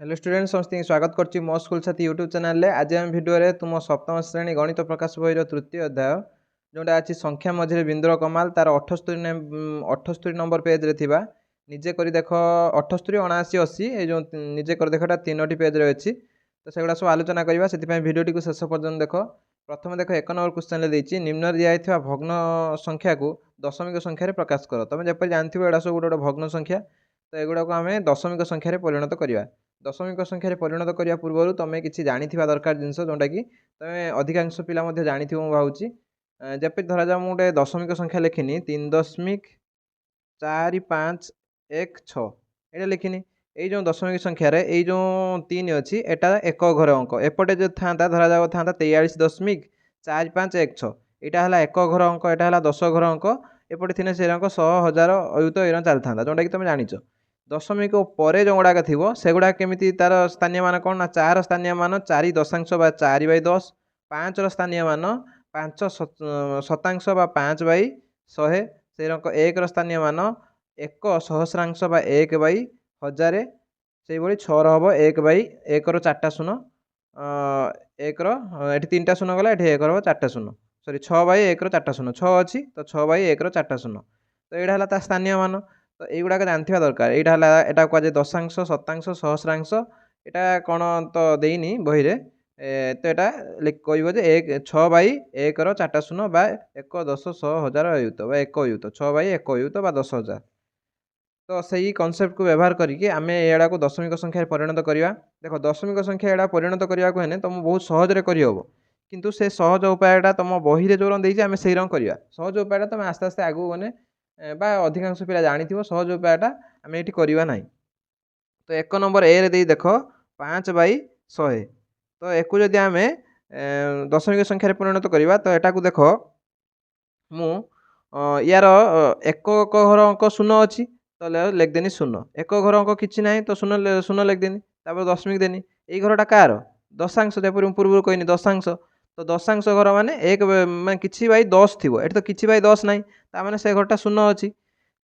Hello student समस्त स्वागत करछि मो स्कूल साथी यूट्यूब चैनल आज आम भिडियो तुम सप्तम श्रेणी गणित प्रकाश बही तृतीय अध्याय जोटा अच्छी संख्या मझे बिंदुर कमाल तार 78 नंबर पेज रे थिबा निजे कर देख 78 79 80 ये जो निजे कर देखा तीनो पेज रे अच्छी तो सेगुड़ा सब आलोचना करवा से भिडियो टी शेष पर्यटन देख प्रथम देख 1 नंबर क्वेश्चन देती निम्न दिया भग्न संख्या को दशमिक संख्यार प्रकाश कर तुम जब जानते एड़ा सब गोटे भग्न संख्या तो एगुड़ा को आम दशमिक संख्यार परिणत करवा दशमिक संख्यार परिणत करने पूर्व तुम किसी जानी दरकार जिनस जोटा कि तुम अधिकांश पिला जानी भावुँ जब धरा जाओ गोटे दशमिक संख्या लिखिनी 3.4516 लिखिनी ये जो दशमिक संख्यार ये जो 3 अच्छी एटा एक घर अंक एपटे जो था धरा जाओ था 43.4516 यहाँ है एक घर अंक यहाँ है 10 घर अंक एपटे थी से अंक 100 1000 अयुत ये चलता था जोटा कि तुम जाच दशमिक पर जो गुड़ाक थी से गुड़ा केमी तार स्थानीय मान कौन ना 4 स्थानीय मान 4 दशांश बा 4/10 5 स्थानीय मान 5 शतांश बा 5/100 से अंक 1 स्थानीय मान 1 सहस्रांश बा 1/1000 से भाई 6 हम 1/1 4टा शून्य 1 3टा शून्य गला ये 1 4टा शून्य सॉरी 6/1 4टा शून्य 6 अच्छी तो 6/1 4टा शून्य तो यहाँ है स्थानीय मान तो युवाक जानवा दरकार यहाँ कहुए दशांश शतांश सहस्रांश यहाँ कौन तो देनी बही रे तो यहाँ कह 6/1 4टा शून्य बा 1 10 100 1000 अयुत बा 1 अयुत 6/1 अयुत बा 10,000 तो सही कनसेप्ट को व्यवहार करके आम यहाँ को दशमिक संख्यार परिणत करवा देख दशमिक संख्या यहाँ परिणत करने को हेने तुम बहुत सहजरे करहब किंतु से सहज उपायटा तुम बही रे जो रही आम से करवा सहज उपायटा तुम आस्ते आस्ते आगू गने बा अधिकांश पिला जानी सहज उपायटा आम ये करवा ना तो 1 नंबर ए रे देख 5/100 तो एक जदि आम दशमिक संख्यार परिणत करवा तो यहाँ को देख मु यार एक घर अंक शून्य अच्छी तो लिखदेनी शून्य एक घर अंक किसी ना तो शून्य शून्य लिखदेनी दशमिक देनी ये घरटा कार दशांश जपर पूर्व कहनी दशांश तो दशांश घर माने एक मैं किसी बाई 10 थी ये तो किसी बाई 10 ना ताने से घरटा शून्य अच्छी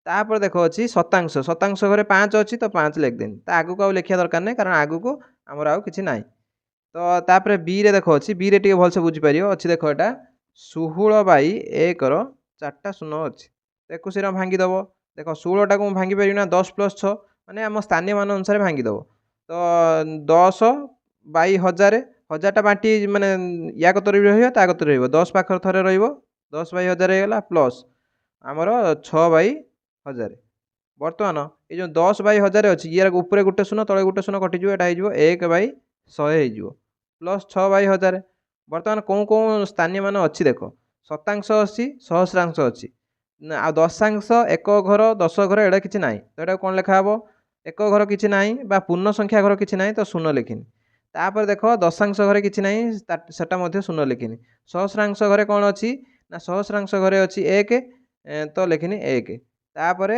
तापर देख अच्छी शतांश शतांश घरे 5 अच्छी तो 5 लिखदेनी तो आगू आउ लिखा दरकार नहीं कारण आगू को आमर आउ कि ना तो तापर बी रे देख अच्छी बी रे टे भलसे बुझीपार अच्छी देख यहाँ 16/1 4टा शून्य अच्छी एक से भांगीदेव देख 16टा को भांगी पारि ना 10 + 6 माने आम स्थानीय मान अनुसार भांगीदेव तो 10/1000 1000टा बांटी माने या कतर भी रहा कतर रही 10 पाखर थे रही 10/1000 होगा प्लस आमर 6/1000 बर्तमान ये जो 10/1000 अच्छी यार ऊपर गोटे शून्य तले गोटे शून्य कटिज यहाँ 1/100 हो प्लस 6/1000 बर्तमान कौन कौन स्थानीय मान अच्छी देख शतांश अच्छी सहस्रांश अच्छी आ दशांश एक घर 10 घर एटा कि ना तो यहाँ कौन लिखा हे एक घर कि ना बा पूर्ण संख्या घर कि ना तो शून्य लिखिनी तापर देख दशांश घरे कि ना से शून्य लिखिनी सहस्रांश घरे कौन अच्छी ना सहस्रांश घरे अच्छी 1 तो लिखिनी 1 तापर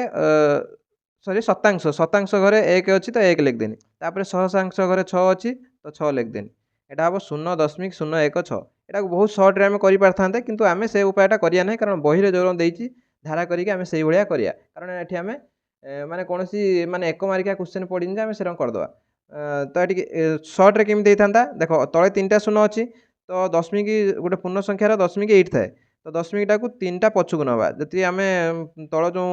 सॉरी शतांश शतांश घरे 1 अच्छी तो 1 लिखदेनी तापर सहस्रांश घरे 6 अच्छी तो 6 लिखदेनी यहाँ हम 0.016 यहाँ बहुत सर्ट्रे आम कर किंतु आम से उपायटा करिया ना कारण बही रे जो देती धारा करके आम से भाया करिया कारण ये आम माने कौन सी माने एक मार्किया क्वेश्चन पड़नी आम से करदे तो ये सर्ट्रे केमी था देख तले 3टा शून्य अच्छी तो दशमिक गोटे पूर्ण संख्यार दशमिक 8 थाए तो दशमिकटा को 3टा पछक नवा जी आम तल जो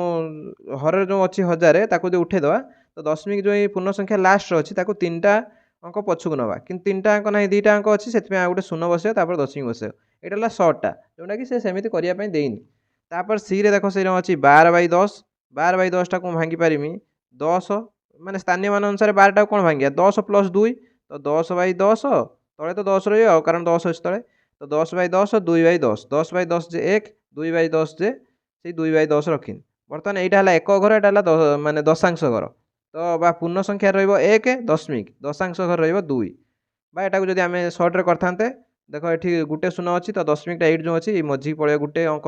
हर जो अच्छी 1000 ताको जो उठेदवा तो दशमिक जो पूर्ण संख्या लास्ट अच्छी 3टा अंक पछक नवा कि 3टा अंक ना 2टा अंक अच्छी से गोटे शून्य बस दशमिक बस यहाँ है सर्टटा जोटा कि सेमती करने देनी तापर सी रे देख से अच्छी 12/10 12/10 को भांगी पारिमी 10 माने स्थानीय मान अनुसार 12टा कौन भांगिया 10 + 2 तो 10/10 तले तो 10 रही कारण 10 अच्छी तले तो 10/10 2/10 10/10 जे 1 2/10 जे से 2/10 रखिन बर्तमान यहाँ है एक घर यहाँ है माने दशांश घर तो बा पूर्ण संख्या रक दशमिक दशांश घर रो बा यहाँ को आम सर्ट्रे करते देख ये गोटे शून्य अच्छी तो दशमिक 8 जो अच्छी मझी पड़े गोटे अंक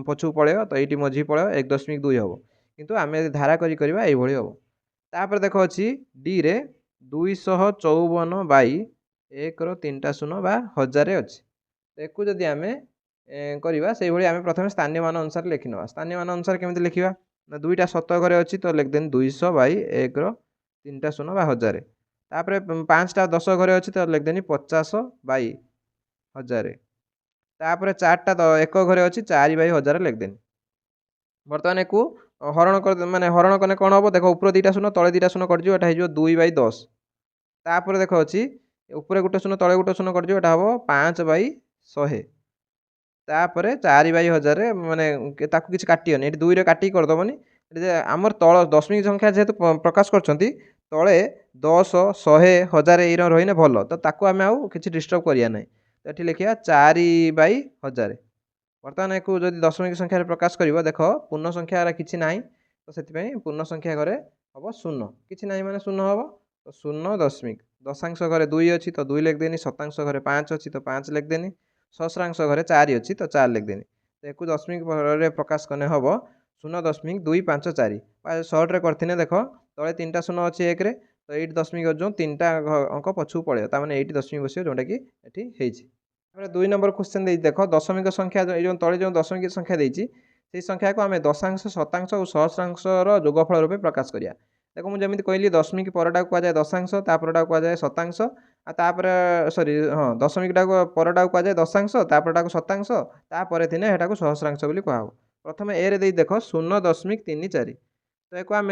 पछू पड़े तो ये मझी पड़े 1.2 हम किंतु आम धारा करवा ये हम तापर देख अच्छी डी रे 254/1 3टा शून्य बा 1000 अच्छी तो एक जदि आम करवा से आम प्रथम स्थानीय मान अनुसार लिखि ना स्थानीय मान अनुसार केमी लिखा ना 2टा शत घरे अच्छी तो लिखदेन 200/1 3टा शून्य बा 1000 तापर 5टा 10 घरे अच्छी तो लिखदेनी 50/1000। तापर 4टा 1 घरे अच्छी 4/1000 लिखदेनी। बर्तमान को हरण कर माने हरण कने कौन हम देख ऊपर 2टा शून्य तले 2टा शून्य कटो एटा हो 2/10। तापर देख अच्छी ऊपर गोटे शून्य तले गोटे शून्य कटो एटा हम 5/100। तापर 4/1000 माने ताकू किसी काटियोनी ये 2 रे काटी करदेवनी आमर तल दशमिक संख्या जेहेतु प्रकाश कर तले 10 100 1000 ये रही भल तो ताकू आम आउ कि डिस्टर्ब करिया ना तो ये लिखा 4/1000। बर्तमान एक जब दशमिक संख्यार प्रकाश कर देख पूर्ण संख्यार किसी ना तो से पूर्ण संख्या घरे हम शून्य किसी ना माने शून्य हम तो शून्य दशमिक दशांश घरे 2 अच्छी तो 2 लिखदेनी शतांश घरे 5 अच्छी तो 5 लिखदेनी सहस्रांश घरे 4 अच्छी तो 4 लिखदेनी तो एक दशमिक प्रकाश करने हम 0.254 सर्ट्रे करते देख तले 3टा शून्य अच्छी 1 तो 8 दशमिक जो 3टा अंक पछू पड़े ताने 8 दशमिक बस जोटा कि ये 2 नंबर क्वेश्चन देख दशमिक संख्या जो तले जो दशमिक संख्या से संख्या को आम दशांश शतांश और सहस्रांशर जोगफल रूपे प्रकाश करिया। देखो मुझे कहली दशमिक परटा को कहुए दशांश तापरटा को कहुए शतांश तापर सॉरी हाँ दशमिकटा परटा को कहुए दशांश तापरटा को शतांश तापर थिने हेटा को सहस्रांश बोली कहब। प्रथम ए रे देख 0.34 तो एक आम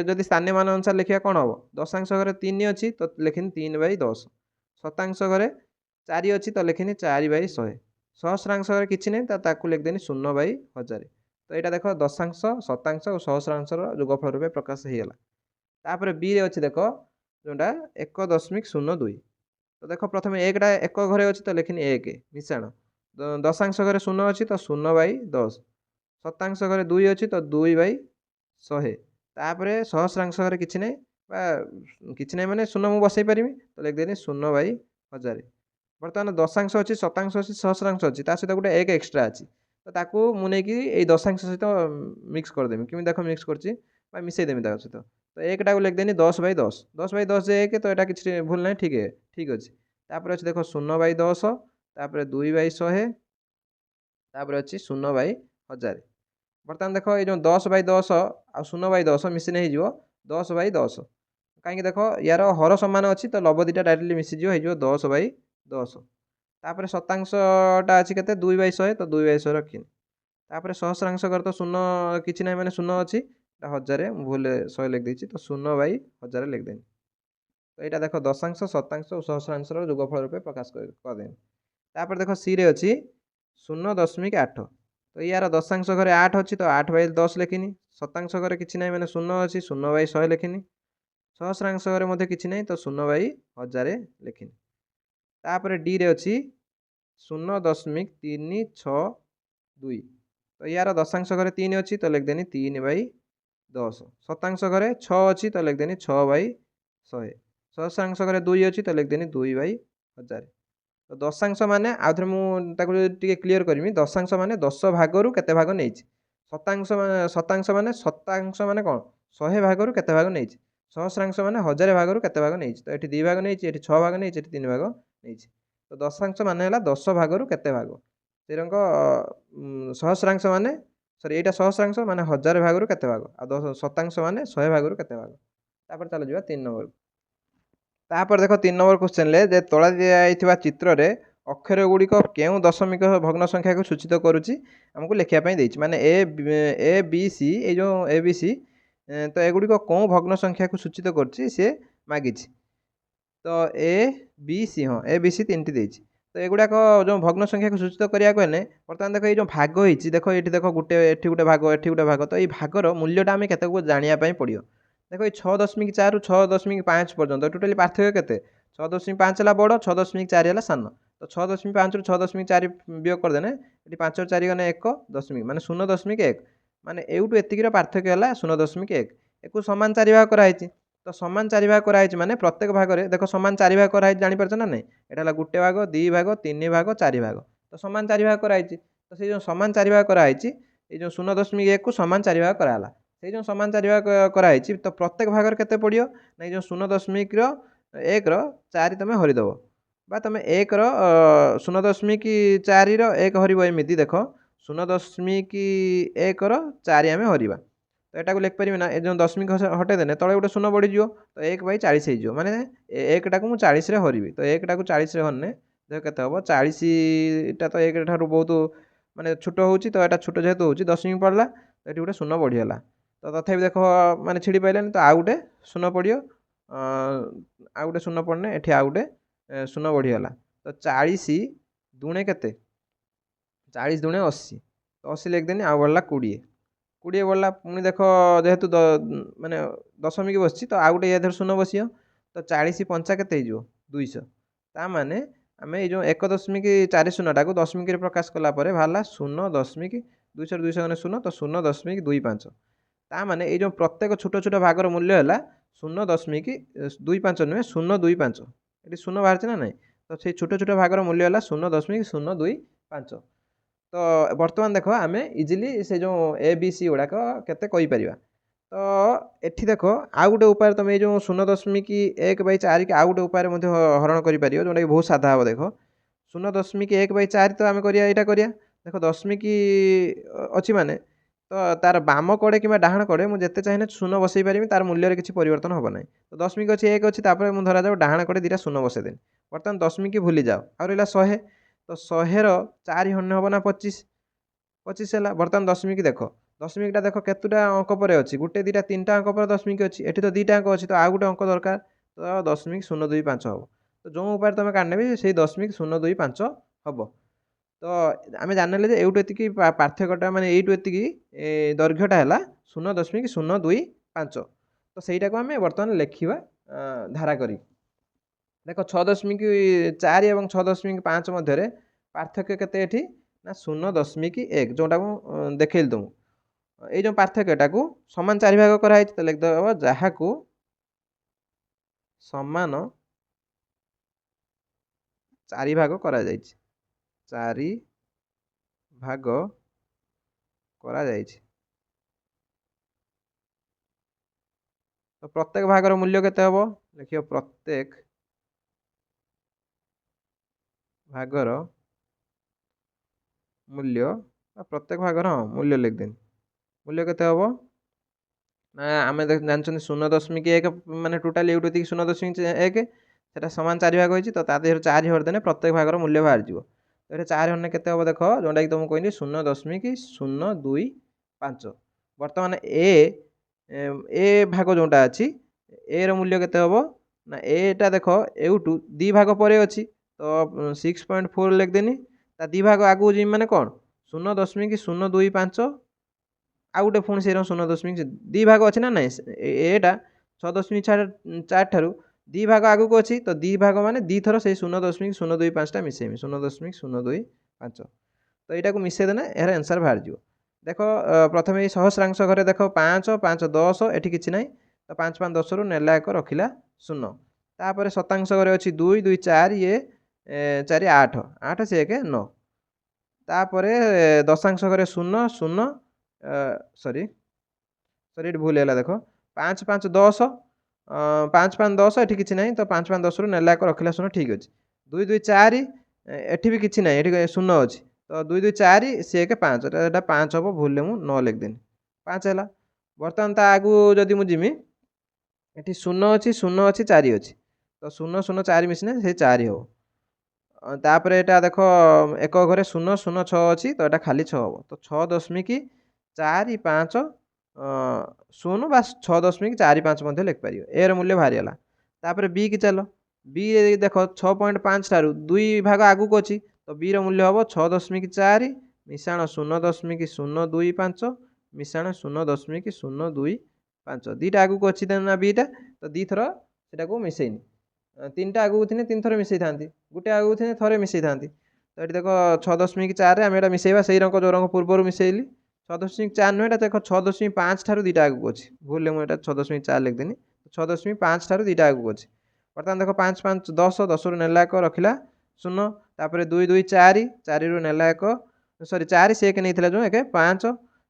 जदि स्थानीय मान अनुसार लिखा कौन हम दशांश घरे 3 अच्छी तो लिखनी 3/10 शतांश घरे 4 अच्छी तो लिखनी 4/100 सहस्रांश घरे किसी नहीं तो लिखदेनी 0/1000 तो यहाँ देख दशांश शतांश और सहस्रांशर जोगफल रूपे प्रकाश होगा। तापर बी रे अच्छी देख जोटा 1.02 तो देख प्रथम एकटा 1 घरे अच्छी तो लिखनी 1 मिशाण दशांश घरे 0 अच्छी तो 0/10 शतांश घरे 2 अच्छी तो 2/100 तापर सहस्रांश घरे किसी ना माने शून्य मुझे बसई पारि तो लिखदेनी 0/1000। बर्तमान दशांश अच्छी शतांश अच्छी सहस्रांश अच्छी सहित गोटे 1 एक्सट्रा अच्छी तो ताकू मुझे दशांश सहित मिक्स करदेमी कि देख मिक्स कर मिसईदेमी सहित तो एकटा को लिखदेनी 10/10 10/10 1 तो यहाँ किसी भूल ना ठीक अच्छे तापर अच्छे देख 0/10 तापर 2/100 तापर अच्छी 0/1000। बर्तमान देख ये जो 10/10 आ 0/10 मिशन हो 10/10 कहीं देख यार हर सामान अच्छी तो लब दीटा डायरेक्टली मिसीज हो 10/10 तापर शतांशटा अच्छी के 2/100 तो 2/100 रखी तापर सहस्रांश कर तो शून्य किसी ना माने शून्य अच्छी 1000 भूल 100 लिखी तो 0/1000 लिखदेनी तो यहाँ देख दशांश शतांश और सहस्रांशर जोगफल रूपे प्रकाश करदेनी। तापर देख सी रे अच्छी 0.8 तो यार दशांश घरे 8 अच्छी तो 8/10 लिखिनी शतांश घरे किसी ना माने 0 अच्छी 0/100 लिखिनी सहस्रांश घरे मध्य किसी ना तो 0/1000 लिखिनी। तापर डी रे अच्छी 0.362 तो यार दशांश घरे 3 अच्छी तो लिखदेनी 3/10 शतांश घरे 6 अच्छी तो लिखदेनी 6/100 सहस्रांश घरे 2 अच्छी तो लिखदेनी 2/1000। तो दशांश माने आउथरे मुझे क्लीयर करमी दशांश माने 10 भाग केते भाग नहीं शतांश माने कौन 100 भाग केते भाग नहीं सहस्रांश माने 1000 भाग केते भाग नहीं तो ये 2 भाग नहीं 6 भाग नहीं 3 भाग नहीं तो दशांश माने 10 भाग केते भाग से सहस्रांश माने सॉरी यहाँ सहस्रांश माने 1000 भाग केते भाग आ शतांश माने 100 भाग केते भाग। तापर चलो जा 3 नंबर तापर देख 3 नंबर क्वेश्चन ले तला दिया चित्र रे अक्षर गुड़िक क्यों दशमिक भग्न संख्या को सूचित करुच्ची आमको लिखापी माने ए बी सी ये जो ए बी सी तो एगुड़िक कौन भग्न संख्या को सूचित करुच्ची सी मागी तो ए बी सी हाँ ए बी सी 3टी देती तो एगुड़ाक जो भग्न संख्या को सूचित करने बर्तमान देख ये भाग होती देख ये देख गोटे एटी गोटे भाग एटी गोटे भाग तो ये भागर मूल्यटा आम के जानापी पड़ो देख ये 6.4 6.5 पर्यंत टोटाली पार्थक्य केते 6.5 है बड़ 6.4 है सान तो 6.5 रू 6.4 वियोग करदे ये 5 4 गने 1 दशमिक माने 0.1 माने एवटू एतिकीर पार्थक्य है 0.1 एक सामान 4 भाग कराई तो सामान 4 भाग कराई माने प्रत्येक भाग देख सामान 4 भाग कराई जापर ना नहीं यहाँ गोटे भाग 2 भाग 3 भाग 4 भाग तो सामान 4 भाग कराई तो से जो सामान 4 भाग कराई ये जो 0.1 को सामान 4 भाग कराला से जो सामान 4 भाग कराई तो प्रत्येक भागर केते पड़ियो ना जो 0.1 4 तुम हरिदेव बा तुम 1 0.4 1 हर एमती देख 0.1 4 आम हरवा तो एटा को लिख परिबे ना ए जो दशमिक हटे देने तळे गोटे शून्य बढ़ी जिवो तो 1/40 हे जिवो माने 1 टा को मु 40 रे हरिबी तो 1 टा को 40 रे हरने देख केते हबो 40 टा तो 1 ठारू बहुत माने छोट होउची तो एटा छोट जेहेतु होउची दशमिक पड़ला तो एठी गोटे शून्य बढ़िगला तो तथापि देखो माने छिड़ी पाइलानी तो आउ गोटे शून्य पड़ियो आउ गोटे शून्य पड़ने एठी आउ गोटे शून्य बढ़िगला तो 40 दुणे केते 40 दुणे 80 तो 80 लिख देनी आउ बढ़ला 20 20 बढ़ला पुणी देख जेहेतु माने दशमिक बसची तो आउ गोटे या शून्य बसियो तो 40 पंचा केते हो 200 ता माने आमे ए जो 1.40 को दशमिक रे प्रकाश कला परे भाला 0.200 200 गने 0 तो 0.25 ता माने ए जो प्रत्येक छोट छोट भागर मूल्य हैला 0.25 नुहे 0.25 एटी 0 बाहर ना नहीं तो से छोट छोट भागर मूल्य हैला 0.025 तो वर्तमान देख आम इजिली से जो ए बी सी गुड़ाक केते कहि परिबा तो एठी देख आउ गोटे उपाय तुम जो 0.1/4 के आउ गोटे उपाय हरण कर जोटा कि बहुत साधा हम देख 0.1/4 तो आम करिया एटा करिया देख दशमिक अच्छी माने तो तार बाम कड़े कि डाहाण कड़े मुझे चाहिए शून्य बसई पारि तार मूल्य किसी परिवर्तन हम ना तो दशमिक अच्छी 1 अच्छी मुझे धरा जाओ डाहाण कड़े 2टा शून्य बसईदेनी बर्तमान दशमिक भूली जाओ आ रहा 100 तो 100 4 हन्य हम ना 25 25 है बर्तमान दशमिक देख दशमिकटा देख केतुटा अंक पर अच्छी गोटे 2टा 3टा अंक पर दशमिक अच्छी एठी तो 2टा अंक अच्छी तो आउ गोटे अंक दरकार तो दशमिक 0.25 हम तो जो उपाय तुम काढ़ने भी से दशमिक 0.25 हम तो आम जान एवटू एति पार्थक्यटा माने एटू एति दैर्घ्यटा है 0.025 तो सहीटा को आम बर्तमान लिखा धारा करी देख 6.4 और 6.5 मध्य पार्थक्य केते एठी ना 0.1 जोटा को देखल तुमको ये जो पार्थक्यटा को समान 4 भाग कराई तो लिख दब जहाँ को समान 4 भाग करा जायछि 4 भाग करा जायछि तो प्रत्येक भागर मूल्य केते हबो देखियो प्रत्येक भागर मूल्य प्रत्येक भागर हाँ मूल्य लिख देनी मूल्य केते हबो ना आम जानते 0.1 माने टोटाल एवटू 0.1 सेटा समान 4 भाग होइछि तो ता देहर 4 हरदेने प्रत्येक भागर मूल्य बाहर जीवो तो ये 4 हरने केते हबो देखो जोंडा कि तुमको कहनी 0.025 वर्तमान ए भाग जोंटा अछि ए रो मूल्य केते हबो ना एटा देखो एवटू 2 भाग परे अछि तो 6.4 लिख देनी ता 2 भाग आगु जी माने कोन 0.025 आउ गोटे पुणी से 0.2 भाग अच्छी ना ना एटा 6.4 ठारू 2 भाग आगु को अच्छी तो 2 भाग माने 2 थर से 0.025 मिसेमी 0.025 तो यहाँ को मिसे देना यार आंसर बाहर जाव देख प्रथम ये सहस्रांश घरे देख 5 5 10 एटी किसी ना तो 5 5 10 रु नेला 1 रखिला 0 तापर शतांश घरे अच्छी 2 2 4 ये 4 8 8 से 1 9 तापर दशांश घरे 0 0 सॉरी सॉरी ये भूल है देख 5 5 10 5 5 10 एटी किसी ना तो 5 5 10 रु नेला 1 रखिला 0 ठीक अच्छे 2 2 4 एटी भी किसी ना ये 0 अच्छी तो 2 2 4 से 1 5 एटा 5 हम भूल मु 9 लिख देनी 5 है बर्तमान ता आगु जदि मुझे जिमी ये 0 अच्छी 0 अच्छी 4 अच्छी तो 0 0 4 मिसने से 4 हो तापर एटा देख एक घरे 0 0 6 अच्छी तो यहाँ खाली 6 हम तो 6.45 0 बा 6.45 लिखिपर ए मूल्य बाहरी गला तापर बी की चल बी देख 6.5 ठारू 2 भाग आगु को अच्छी तो बी मूल्य हम 6.4 मिशाण 0.025 मिशाण 0.025 2टा आगु को अच्छी ना बीटा तो 2 थर से मिसेनी 3टा आगु थे 3 थर मिसई था गोटे आगु थे थे मिसई था तो ये देख 6.4 आम एटा मिसेबा से रंग जो रंग पूर्व मिसेली 6.4 नुहे देख 6.5 ठारू 2टा आगु अच्छी भूल मुझे 6.4 लिखदेनी 6.5 ठारू 2टा आगु अच्छी बर्तमान देख 5 5 10 10 रु नेला 1 रखिला 0 तापर 2 2 4 4 रु नेला 1 सॉरी 4 से 1 नहीं जो 1 5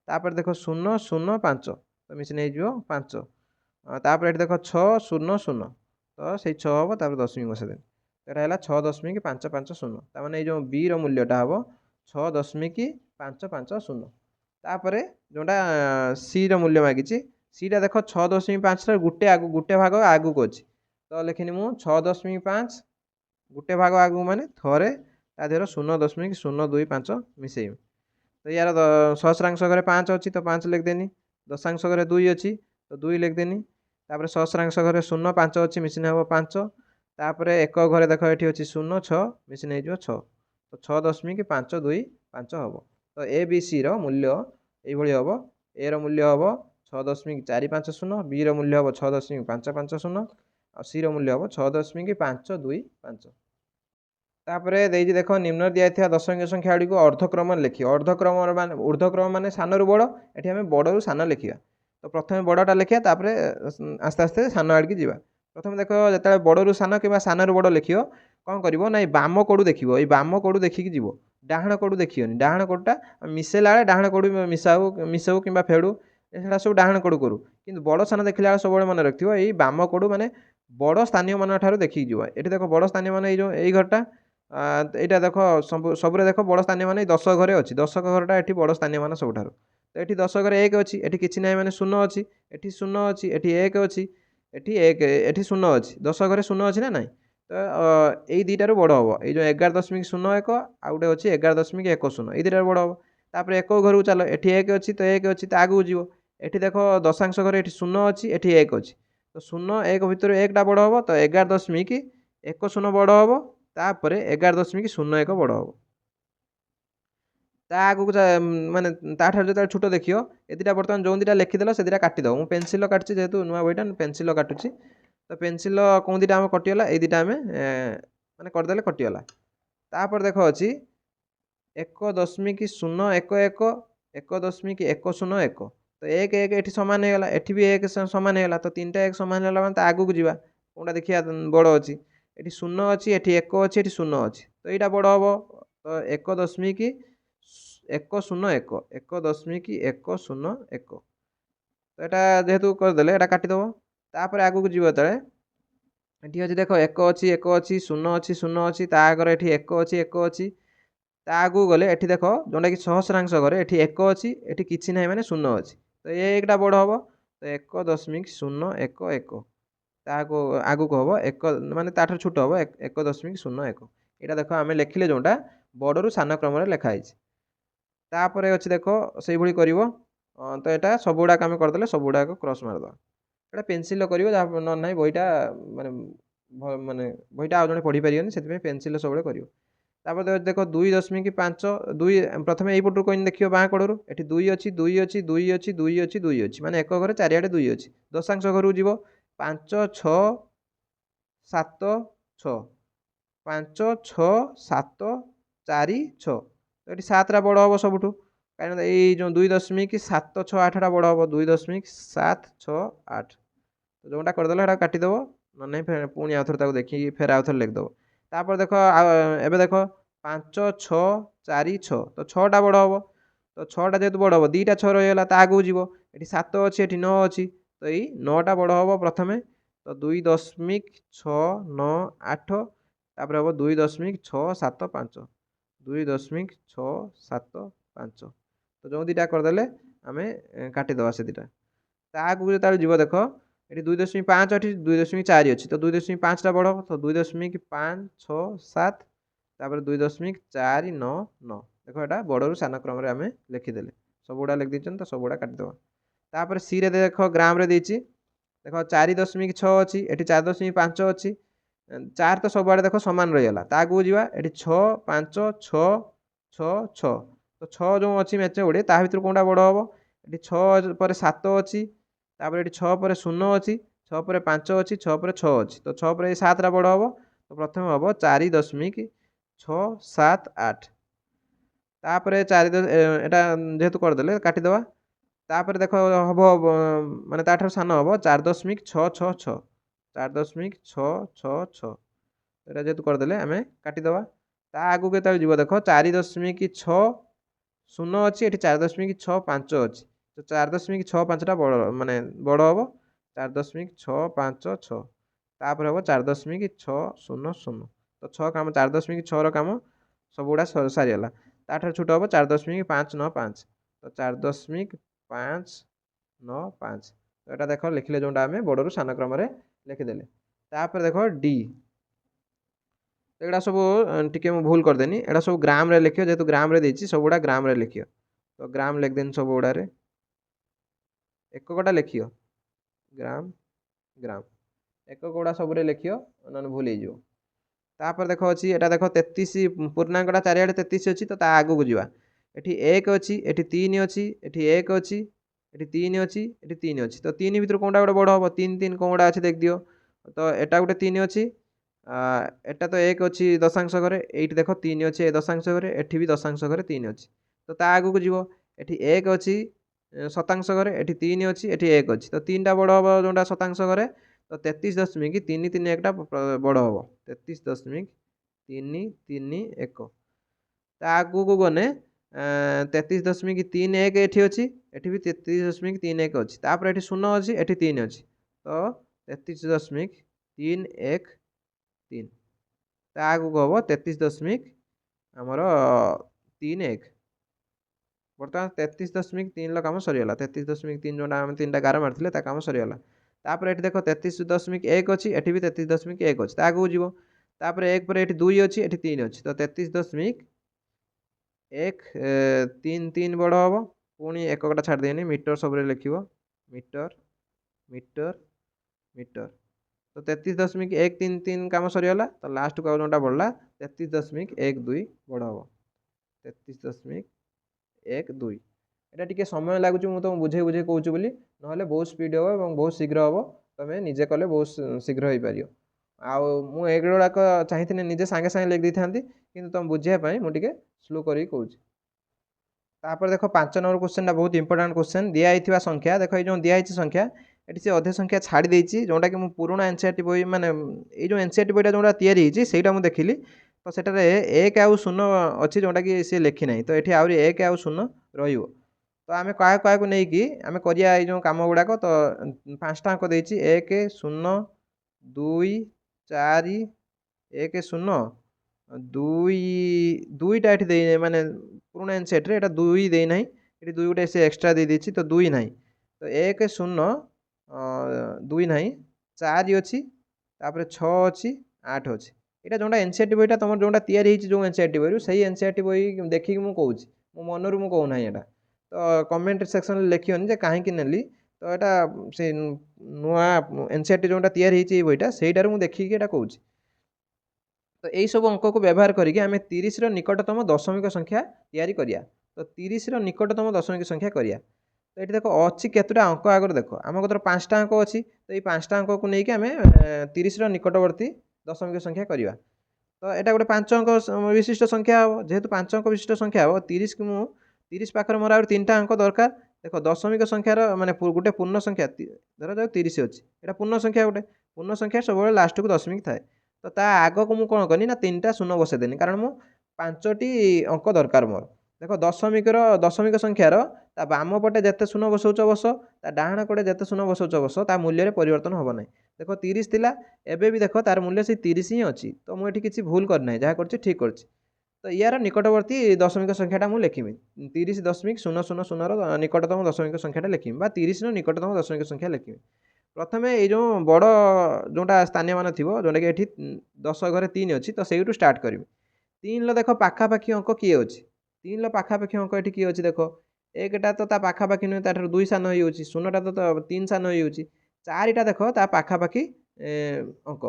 तापर देख 0 0 5 तो मिसी नहीं जो 5 तापर ये देख 6 0 0 तो से 6 हम तापर दशमिक बसा देनी यहाँ 6.550 तार जो बी रो मूल्यटा हम 6.550 तापर जोटा सी मूल्य मागिची सीटा देख 6.5 गुटे भाग आगू को अच्छी तो लिखिनी मु 6.5 गुटे भाग आगू माने थरे ता देहर 0.025 मिसेइबी तो यार सहस्रांश घरे 5 अच्छी तो 5 लिखदेनी दशांश घरे 2 अच्छी तो 2 लिखदेनी तापर सहस्रांश घरे 0 5 अच्छी मिसिन हम 5 तापर एक घरे देख ये अच्छी 0 6 मिसिन हो 6 तो 6.525 हम तो ए बी सी रूल्य ये हम ए रूल्य हम 6.450 बी रूल्य हम 6.550 और सी मूल्य हम 6.525 तापर देख निम्न दिया दश अंक संख्या गुड़ी अर्धक्रम लिखिए अर्धक्रम मान ऊर्ध्वक्रम मान सान रू बड़ ये आम बड़ सान लिखा तो प्रथम बड़टा लिखिए तापर आस्ते आस्ते सान आड़की जावा प्रथम देख जो बड़ रू सान कि सान रू बड़ लिख कौन कर ना बाम कोड़ देख ये बाम कोड़ देखिकी जीव डाण कोड़ देखिए डाण कोड़टा मिसेला डाण कोड़ मिसाऊ मिसाऊ कि फेड़ू एटा सब डाण कोड़ करूँ कि बड़ सान देखला सब मन रखिए यही बाम कोड़ माने बड़ स्थानीय मान ठार देखिकी जीव ये देख बड़ स्थानीय मान ये घरटा यहाँ देख सब देख बड़ स्थानीय मान 10 घरे अच्छी 10 घरटा ये बड़ स्थानीय मान सबुठ तो ये 10 घरे 1 अच्छी ये कि ना मैंने 0 अच्छी ये 0 अच्छी ये 1 अच्छी ये 0 अच्छी 10 घरे 0 अच्छी ना ना तो यही दुईटार बड़ हम ये 11.01 आउ गए अच्छी 11.10 ये दुईटार बड़ हम तापर एक घर को चल ये 1 अच्छी तो 1 अच्छी तो आगू जीव ये देख दशांश घरे ये 0 अच्छी ये 1 अच्छी तो 0 1 भितर 1टा बड़ हम तो 11.10 बड़ हम तापर 11.01 बड़ हम ता आगू माने ताठार जो छोट देखियो ए दुटा बर्तमान जो दुटा लिखिदेल से दुटा काटिद मु पेनसिल काटुची जेहेतु नुआ बईटा पेनसिल काटुची तो पेनसिल कौन दुटा आम कटिगला ये दुटा आम माने करदेले कटिगला तापर देख अच्छी 1.0111 1.101 तो 1 1 ये सामान होगा ये भी 1 सामान होगा तो 3टा 1 सामान है मैंने आगू को जावा कौटा देखिए बड़ अच्छी ये 0 अच्छी ये 1 अच्छी ये 0 अच्छी तो यहाँ बड़ हम तो 1.101 1.101 तो यहाँ जेहेतु करदे यहाँ काटिदेव तापर आगू को जीव ये अच्छी देख 1 अच्छी 1 अच्छी 0 अच्छी 0 अच्छी तागर ये 1 अच्छी 1 अच्छी ता आगू गले ये देख जोटा कि सहस्रांश घरे ये 1 अच्छी ये कि ना मैंने 0 अच्छी तो ये एकटा बड़ हम तो 1.011 ताको आगू को हम 1 माने ताठार छोट हम 1.01 यहाँ देख आम लिखिले जोटा बड़रू सान क्रम लिखाई तापर अच्छी देख से भाई कर तो यहाँ सब गुड़ाक आम करदे सब गुड़ाक क्रस मारद ये पेनसिल कर ना बईटा माने माने बईटा आज पढ़ी पारे से पेनसिल सब कर तापर देख 2.5 2 प्रथम यहीपटू कहीं देखिए बाँ कड़ू ये 2 अच्छी 2 अच्छी 2 अच्छी 2 अच्छी 2 अच्छी माने एक घर चारिआडे 2 अच्छी दशांश घर को जीव 5 6 7 6 5 6 7 4 6 तो ये 7टा बड़ हम सबुठ कहीं ये जो 2.768 बड़ हम 2.768 तो जोटा करदे काटिदेव ना पुणी आउ थे देखिए फेर आउ थे लिखिदेव तापर देख एबे देख 5 6 4 6 तो 6टा बड़ हम तो 6टा जेहतु बड़ हम 2टा 6 रहीगला आगू जीव ये 7 अच्छी ये 9 अच्छी तो यही 9टा बड़ हम प्रथमे तो 2.698 तापर हम 2.675 2.675 तो जो दुटा करदे आम काटिदेवा से दुटा आगू जो जीव देख ये 2.5 अच्छी 2.4 अच्छी तो 2.5टा बड़ हम तो 2.567 तापर 2.499 देख यहाँ बड़रू सान क्रम आम लिखिदेले सब गुड़ा लिखी तो सब गुड़ा काटिदेवा तापर सी रे देख ग्राम रे देख 4.6 अच्छी ये 4.5 अच्छी 4 तो सब आड़े देख सामान रहीगला आगू जावा ये 6 5 6 6 6 तो 6 जो अच्छी मैच गुड़े ता भर कौटा बड़ हम ये 6 पर 7 अच्छी तापर ये 6 पर 0 अच्छी 6 पर 5 अच्छी 6 पर 6 अच्छी तो 6 पर 7टा बड़ हम तो प्रथम हम 4.678 तापर 4 एटा जेहेतु करदे काटिदेवा तापर देख हम माने ताठार सान हम 4.666 4.666 यहाँ जेहेतु करदे आम काटिदेवा ता आगू के जीव देख 4.6 0 अच्छी ये 4.65 अच्छी तो 4.65टा बड़ माने बड़ हम 4.656 तापर हम 4.600 तो 6 काम 4.6 काम सब गुड़ा सारीगला ताठार छोट हम 4.595 तो 4.595 तो यहाँ देख लिखिले जोटा आम बड़ू सान क्रम लिखिदेले तापर देख डी तो यहाँ सब टी भूल करदेनी यहाँ सब ग्राम लिख जेहतु ग्राम देती सब गुड़ा ग्राम लिख तो ग्राम लिखदेनी सब गुड़ारे एक गोटा लिख ग्राम ग्राम एक गोड़ा सब लिख ना भूल हो तापर देख अच्छी यहाँ देख 33 पूर्णांकटा चारिड़े 33 अच्छी तो आगू को जावा एटी 1 अच्छी एटी 3 अच्छी एटी 1 अच्छी एटी 3 अच्छी एटी 3 अच्छी तो 3 भितर कौटा गोटे बड़ हम 3 3 कौन गुड़ा अच्छी देख दियो तो एटा गोटे 3 अच्छी एटा तो 1 अच्छी दशांश घरे ये देख 3 अच्छी दशांश घरे एटी भी दशांश घरे 3 अच्छी तो ता आगू को जीव एटी 1 अच्छी शतांश घरे एटी 3 अच्छी एटी 1 अच्छी तो 3टा बड़ हम जोटा शतांश घरे तो 33.331 बड़ हम 33.331 ता आगू को गने 33.31 एठी अच्छी एठी भी 33.31 अच्छी तापर एठी 0 अच्छी एठी 3 अच्छी तो 33.313 ता आगू को हम 33 आमर 31 बर्तमान 33.3 काम सरीगला 33.3 जो आम 3टा गार मारते काम सरीगला तापर ये देख 33.1 अच्छी एठी भी 33.1 अच्छी आगू जीव तापर 1 पर एठी 2 अच्छी एठी 3 अच्छी तो 33.133 बड़ हम पुणी एक गोटा छाड़देनी मीटर सब लिख मीटर मीटर मीटर तो 33.133 काम सरीगला तो लास्ट को जोटा बढ़ला 33.12 बड़ हम 33.12 एटा टिके समय लगुच मुझे बुझे बुझे कहूँ बोली ना बहुत स्पीड हम और बहुत शीघ्र हम तुम निजे कले बहुत शीघ्र हो पार आगुड़ाक चाहिए निजे सांगे सांगे लिख दी था कि तुम बुझापी मुझे स्लो कर कहूँ तापर देख 5 नंबर क्वेश्चन बहुत इंपोर्टेंट क्वेश्चन दिखाई संख्या देख ये जो दिखाई संख्या ये से अधे संख्या छाड़ी देती जोटा कि पुराणा एनसीईआरटी बही माने ये जो एनसीईआरटी बहीटा जोटा या से देखिली तो सेटार 1 आउ 0 अच्छी जोटा कि सी लिखी ना तो ये आहरी 1 आउ 0 रो तो आम क्या नहीं कि आम करिया जो कम गुड़ाक तो 5टा अंक देती 1 0 2 4 1 0 दुईटा ये दे माने पुराणा एनसीईआरटी ये 2 देना ये 2 गोटे से एक्सट्रा दे देती तो 2 ना तो 1 0 2 ना 4 अच्छी तापर 6 अच्छी 8 अच्छी यहाँ जोटा एनसीईआरटी बहीटा तुम जोटा या जो एनसीईआरटी बही से एनसीईआरटी बही देखिए मुझे कहूँ मो मनरू मुझे कहूना यहाँ तो कमेंट सेक्शन में लिखियोनी जे कहीं नेली तो यहाँ से नुआ एनसीईआरटी जोटा या बहीटा सहीटार मुझे देखिए यहाँ कहूँ तो यही सब अंक को व्यवहार करके आम 30 निकटतम दशमिक संख्या तैयारी करिया तो 30 निकटतम दशमिक संख्या करिया तो ये देख अच्छी केतोटा अंक आगे देख आम कतर 5टा अंक अच्छी तो ये 5टा अंक को लेकिन आम 30 निकटवर्ती दशमिक संख्या करवा तो यहाँ गोटे 5 अंक विशिष्ट संख्या हम जेहेतु 5 अंक विशिष्ट संख्या हम 30 की मुझे 30 पाखे मोर आगे 3टा अंक दरकार देख दशमिक संख्यार माने गोटे पूर्ण संख्या धर जाओ 30 अच्छी यहाँ पूर्ण संख्या गोटे पूर्ण संख्या सब लास्ट को दशमिक थाए तो ता आग को मुझे कौन कनी ना 3टा शून्य बसईदेनी कारण मु 5टी अंक दरकार मोर देख दशमिक संख्यार ता बाम पटे जिते शून्य बसौच बस ता डाण पटे जिते शून्य बसौच बस ता मूल्य परिवर्तन हम ना देख 30 थिला एबे भी देख तार मूल्य से 30 ही अच्छी तो मुझे किसी भूल करना जहाँ कर ठीक कर तो यार निकटवर्ती दशमिक संख्याटा मुझे लिखी 30.000 निकटतम दशमिक संख्याटा लिखी 30 निकटतम दशमिक संख्या लिखी प्रथम ये जो बड़ जोटा स्थानीय मान थी जोटा कि ये 10 घरे 3 अच्छी तो से स्टार्ट करी 3 देख पाखापाखि अंक किए अच्छी 3 पाखापाखि अंक ये किए अच्छी देख एकटा तो पाखापाखि नुहे तार 2 सान हो 0टा तो 3 सान हो 4टा देख ता पाखापाखि अंक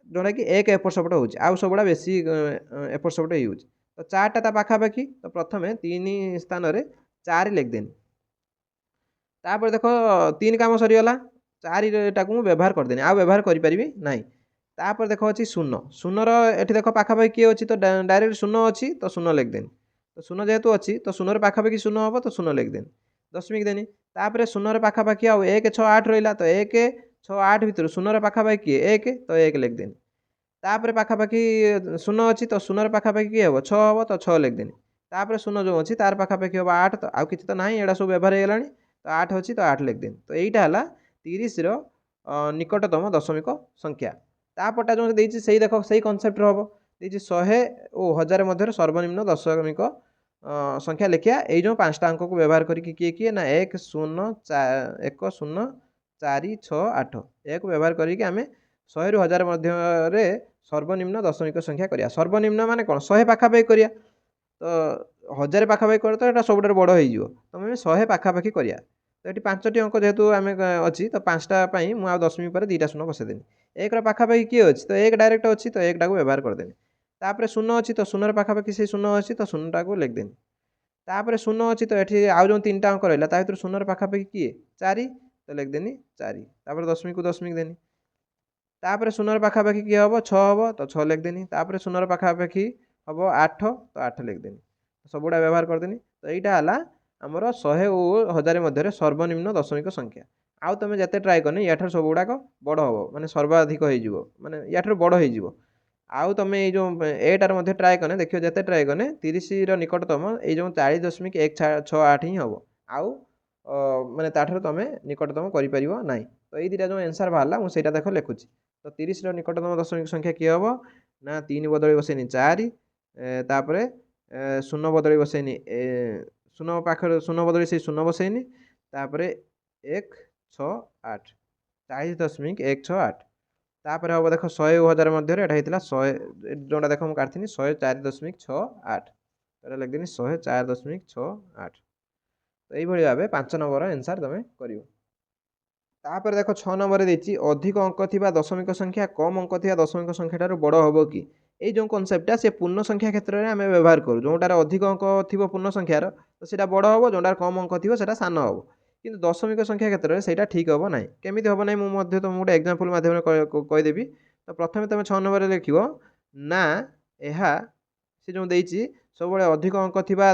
जोटा कि 1 एपट सेपट हो सब गुड़ा बेसी एपट सेपट हो तो 4टा ता पाखापाखि तो प्रथम 3 स्थान 4 लिखदेनी तापर देख 3 काम सरीगला 4टा को व्यवहार करदेनी आ व्यवहार करें ना तापर देख अच्छी 0 0 ये देख पाखापाखि किए अच्छी तो डायरेक्ट 0 अच्छी तो 0 लिखदेनी तो 0 जेहेतु अच्छी तो 0 पाखापाखि 0 हम तो 0 लिखदेनी दशमिक देनी तापर 0 पाखापाखि आउ 1 6 8 रहा तो 1 6 8 भितर 0 पाखापाखि किए 1 तो 1 लिखदेनी तापर पाखापाखि 0 अच्छी तो 0 पाखापाखि किए हम 6 हम तो 6 लिखदेनी तापर 0 जो अच्छी तार पाखापाखि हम 8 तो आउ किसी तो ना यहाँ सब व्यवहार हो तो 8 अच्छी तो 8 लिखदेनी तो यहीटा है 30 निकटतम दशमिक संख्या तापटा जो देख से देख से कनसेप्ट हम देखिए 100 और 1000 मध्य सर्वनिम्न दशमिक संख्या लिखिया ये जो 5टा अंक को व्यवहार करके किए किए ना 1 0 1 0 4 6 8 एक व्यवहार करके आम 100 रु 1000 मध्य सर्वनिम्न दशमिक संख्या करिया। सर्वनिम्न माने कौन 100 पाखापाखि करिया तो 1000 पाखापाखि कर तो ये सबुठ बड़ हो तुम 100 पाखापाखि करिया। तो ये 5टी अंक जेहेतु आम अच्छी तो 5टा मुझे दशमिक पर 2टा शून्य बसईदेनी। एक पाखापाखि किए अच्छी तो एक डायरेक्ट अच्छी तो एक टाक व्यवहार करदेनी। तापर शून्य अच्छी तो शून्य पाखापाखि से शून्य अच्छी तो शून्यटा को लिखदेनी। तापर शून्य अच्छी तो ये आउ जो 3टा अंक रहा भर शून्य पाखापाखि किए 4 तो लिखदेनी 4 तापर दशमिक को दशमिक देनी। तापर शून्य पाखापाखि किए हम 6 हम तो 6 लिखदेनी। तापर शून्य पाखापाखि हम 8 तो 8 लिखदेनी सबुड़ा व्यवहार करदेनी। तो यहाँ है आमर 100 और 1000 मध्य सर्वनिम्न दशमिक संख्या। आउ तुम जिते ट्राए करनी या सब गुड़ाक बड़ हम माने सर्वाधिक हो माने या बड़ हो। आउ तुम ये जो एटार मध्य ट्राए कने देखियो जिते ट्राए कने 30 निकटतम ये जो 40.168 ही हम आउ माने ताठर तुम निकटतम करिपरिबो नाही। तो ये दुटा जो आंसर बाहरला मुझे देख लिखुची। तो 30 निकटतम दशमिक संख्या किए हम ना 3 बदल बसैनी 4 तापर शून्य बदल बसैनी शून्य पाखर शून्य बदल से शून्य बसैनी तापर 168 40.168 तापर हम देख 100 और 1000 मध्य एटा होता 100 जोटा देख मुझे काटनी 104.68 तो लिखदेनी 104.68। तो यही भाव 5 नंबर आंसर तुम कर। तापर देख 6 नंबर देती अधिक अंक थिबा दशमिक संख्या कम अंक थिबा दशमिक संख्या ठारू बड़ हम कि ये जो कनसेप्टा से पूर्ण संख्या क्षेत्र में आम व्यवहार करूँ जोटार अधिक अंक थी पूर्ण संख्यार तो सीटा बड़ हम जोटार कम अंक थी सान हम कि दशमिक संख्या क्षेत्र में सहीटा ठीक हम ना केमी हम ना मुझे तुमको गोटे एग्जांपल माध्यम कहीदेवी। तो प्रथम तुम 6 नंबर लिख ना यह सी जो देती सब अधिक अंक थिबा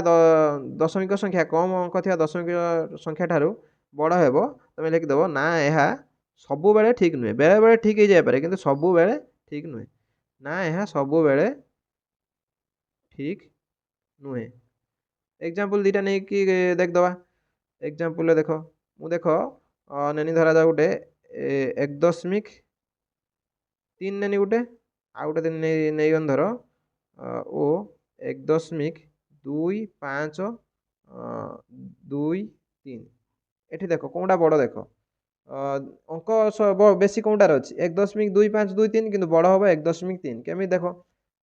दशमिक संख्या कम अंक थिबा दशमिक संख्या ठारू बड़ हे तुम लिखिदेव ना यह सबु बेले ठीक नुहे बेले बेले ठीक हो जाए कि सबु बेले ठीक नुहे ना यह सबु बेले ठीक नुहे। एग्जांपल दुटा नहीं कि देखदवा एग्जांपल देख मु देख नेनी धरा जा गोटे 1.3 नेनी गोटे आउ गोटे नहीं धर ओ 1.25 एठी देख कौटा बड़ देख अंक बेसी कौटार अच्छी 1.25 कि बड़ हम 1.3 केमी देख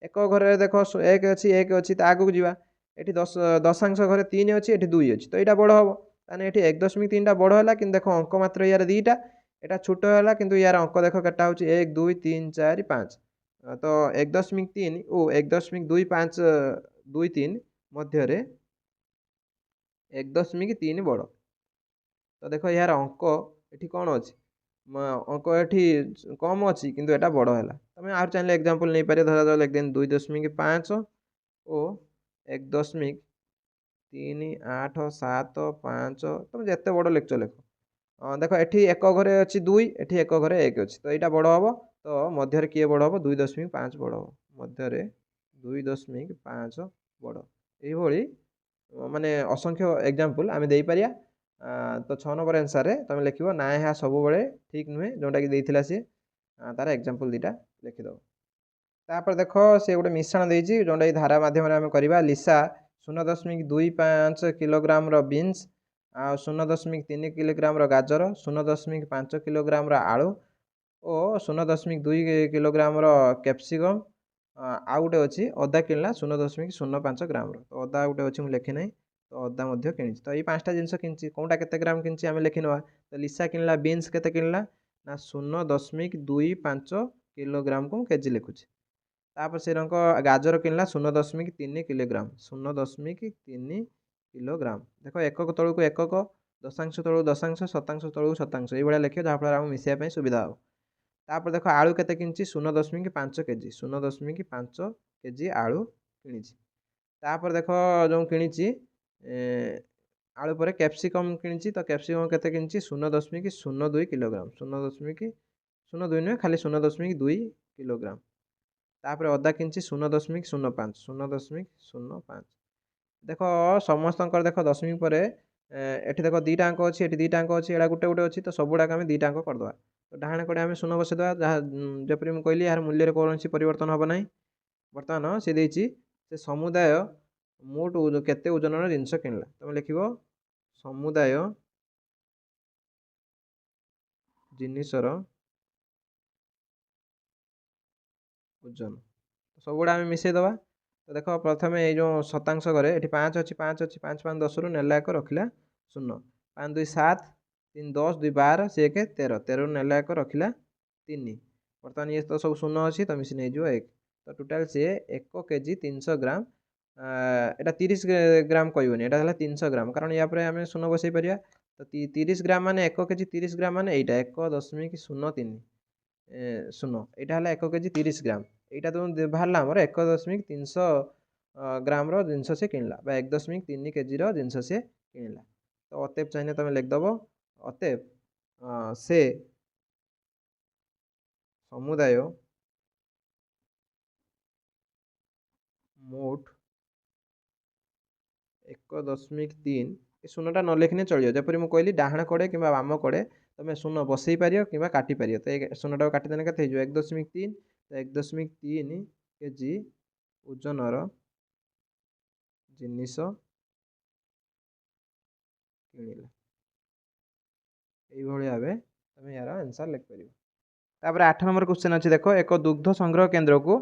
एक घर देख 1 अच्छी 1 अच्छी आगू जावा ये दशांश घर 3 अच्छी ये 2 अच्छी तो यहाँ बड़ हम ताने ये 1.3 बड़ है कि देख अंक मात्र यार 2टा यहाँ छोट है कि यार अंक देख केटा हो 1 2 3 4 5 तो 1.3 ओ 1.25 मध्य 1.3 बड़। तो देख यार अंक ये कौन अच्छी अंक ये कम अच्छी किंतु एटा बड़ है तुम आर चाहिए एग्जांपल नहीं पारे धरा लिख देन 2.5 ओ 1.3 8 7 5 तुम जिते बड़ लिख लिख देख ये एक घरे अच्छी 2 ये एक घरे 1 अच्छी तो यहाँ बड़ हम तो मध्य किए बड़ हम 2.5 बड़ हम मध्य 2.5 बड़ यही माने असंख्य एग्जांपल आम दे पारिया। तो 6 नंबर आंसर तुम लिख ना यह सब ठीक नुहे जोटा कि देता सी तार एग्जांपल दुटा लिखिद। तापर देख से गोटे मिश्रण देती जोटा धारा मध्यम आम करवा लिसा 0.25 किलोग्राम बीन्स आ 0.3 किलोग्राम गाजर 0.5 किलोग्राम आलू और 0.2 किलोग्राम कैप्सिकम आउ गोटे अच्छी अदा किणला 0.05 ग्राम तो अदा गोटे अच्छी मुझे लिखी ना तो अदा कि तो ये 5टा जिनस कि कौटा के ग्राम कि आम लिखी ना तो लिसा किणला बीन्स के किणला ना 0.25 किलोग्राम को केजी लिखुची। तापर से गाजर किणला 0.3 किलोग्राम 0.3 किलोग्राम देख एकक तौक एकक दशांश तौक दशांश शतांश तौक शतांश ये लिखे जहाँफल आम मिसाइवाई सुविधा हो। तापर देख आलू केते किंची 0.5 केजी 0.5 केजी आलू कि तापर देख जो कि आलू पर कैप्सिकम कि तो कैप्सिकम केते किंची 0.02 किलोग्राम 0.02 नुहे खाली 0.2 किलोग्राम। तापर अदा किंची 0.05 0.05 देख समस्त देख दशमिक पर एठी देख 2टा अंक अच्छी ये 2टा अंक अच्छी एटा गोटे गोटे अच्छी तो सब गुड़ाक आम 2टा अंक करदे तो डाणे कड़े आम शून्य बसईदा जहाँ जपरी मुझे कहली यार मूल्य कौन परिवर्तन हम ना। बर्तमान सी देती से समुदाय ମୋଟ କେତେ ଓଜନର ଜିନିଷ କିଣିଲା। ତମେ ଲେଖିବ ସମୁଦାୟ ଜିନିଷର ଓଜନ। ସବୁଗୁଡ଼ା ଆମେ ମିଶାଇଦେବା। ତ ଦେଖ ପ୍ରଥମେ ଏଇ ଯେଉଁ ଶତାଂଶ ଘରେ ଏଠି 5 ଅଛି 5 ଅଛି 5 5 10ରୁ ନେଲା 1 ରଖିଲା 0, 5 2 7, 3 10, 2 12, ସେ 1 13, 13ରୁ ନେଲା 1 ରଖିଲା 3। ବର୍ତ୍ତମାନ ଇଏ ତ ସବୁ 0 ଅଛି ତ ମିଶି ନେଇଯିବ 1। ତ ଟୋଟାଲ୍ ସିଏ 1 କେଜି 300 ଗ୍ରାମ, ଏଇଟା 30 ଗ୍ରାମ କହିବନି, ଏଇଟା ହେଲା 300 ଗ୍ରାମ, କାରଣ ୟା ପରେ ଆମେ 0 ବସାଇ ପାରିବା। ତ 30 ଗ୍ରାମ ମାନେ 1 କେଜି 30 ଗ୍ରାମ ମାନେ ଏଇଟା 1.03 0, ଏଇଟା ହେଲା 1 କେଜି 30 ଗ୍ରାମ। এইটা তো ବାହାରିଲା ଆମର 1.300 ଗ୍ରାମର ଜିନିଷ ସେ କିଣିଲା, ବା 1.3 କେଜିର ଜିନିଷ ସେ କିଣିଲା। ତ ଅତେବ ଚାହିଁଲେ ତମେ ଲେଖିଦେବ ଅତେବ ସେ ସମୁଦାୟ ମୋଟ 1.3, ଏ ଶୂନଟା ନ ଲେଖିଲେ ଚଳିବ। ଯେପରି ମୁଁ କହିଲି ଡାହାଣ କଡ଼େ କିମ୍ବା ବାମ କଡ଼େ ତମେ ଶୂନ ବସେଇ ପାରିବ କିମ୍ବା କାଟି ପାରିବ। ତ ଏ ଶୂନଟାକୁ କାଟିଦେଲେ କେତେ ହେଇଯିବ 1.3, 1.3 କେଜି ଓଜନର ଜିନିଷ କିଣିଲା। এইভাবে ভাবে তুমি ইয়ার আনসার লিখিপার। তারপরে 8 নম্বর কোশ্চেন আছে, দেখ এক দুগ্ধ সংগ্রহ কেন্দ্রকু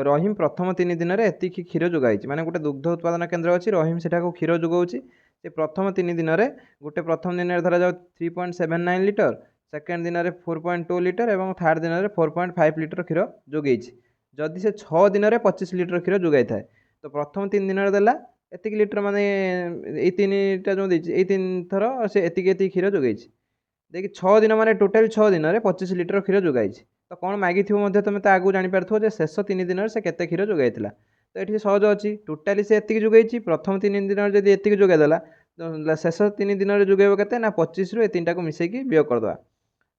রহিম প্রথম 3 দিনের এতিকি ক্ষীর যোগাইছি। মানে গোটে দুগ্ধ উৎপাদন কেন্দ্র আছে, রহিম সেটাকে ক্ষীর যোগাଉଛି। সে প্রথম 3 দিনের গোটে প্রথম দিনের ধরা যাও 3.79 লিটর, সেকেন্ড দিনের 4.2 লিটর এবং থার্ড দিনের 4.5 লিটর ক্ষীর যোগাইছি। যদি সে 6 দিনের 25 লিটর ক্ষীর যোগাই থাকে, তো প্রথম 3 দিনের দেলা এতিকি লিটর, মানে এই 3টা যে দিয়েছি এই 3 থর সে এতিকি এতিকি ক্ষীর যোগাইছি। দেখি 6 ଦିନ ମାନେ ଟୋଟାଲ୍ 6 ଦିନରେ 25 ଲିଟର କ୍ଷୀର ଯୋଗାଇଛି। ତ କ'ଣ ମାଗିଥିବ ମଧ୍ୟ ତୁମେ ତା ଆଗକୁ ଜାଣିପାରୁଥିବ ଯେ ଶେଷ 3 ଦିନରେ ସେ କେତେ କ୍ଷୀର ଯୋଗାଇଥିଲା। ତ ଏଠି ସହଜ ଅଛି, ଟୋଟାଲି ସେ ଏତିକି ଯୋଗାଇଛି, ପ୍ରଥମ 3 ଦିନରେ ଯଦି ଏତିକି ଯୋଗାଇଦେଲା ଶେଷ 3 ଦିନରେ ଯୋଗାଇବ କେତେ ନା 25ରୁ ଏ 3ଟାକୁ ମିଶାଇକି ବିୟୋଗ କରିଦେବା।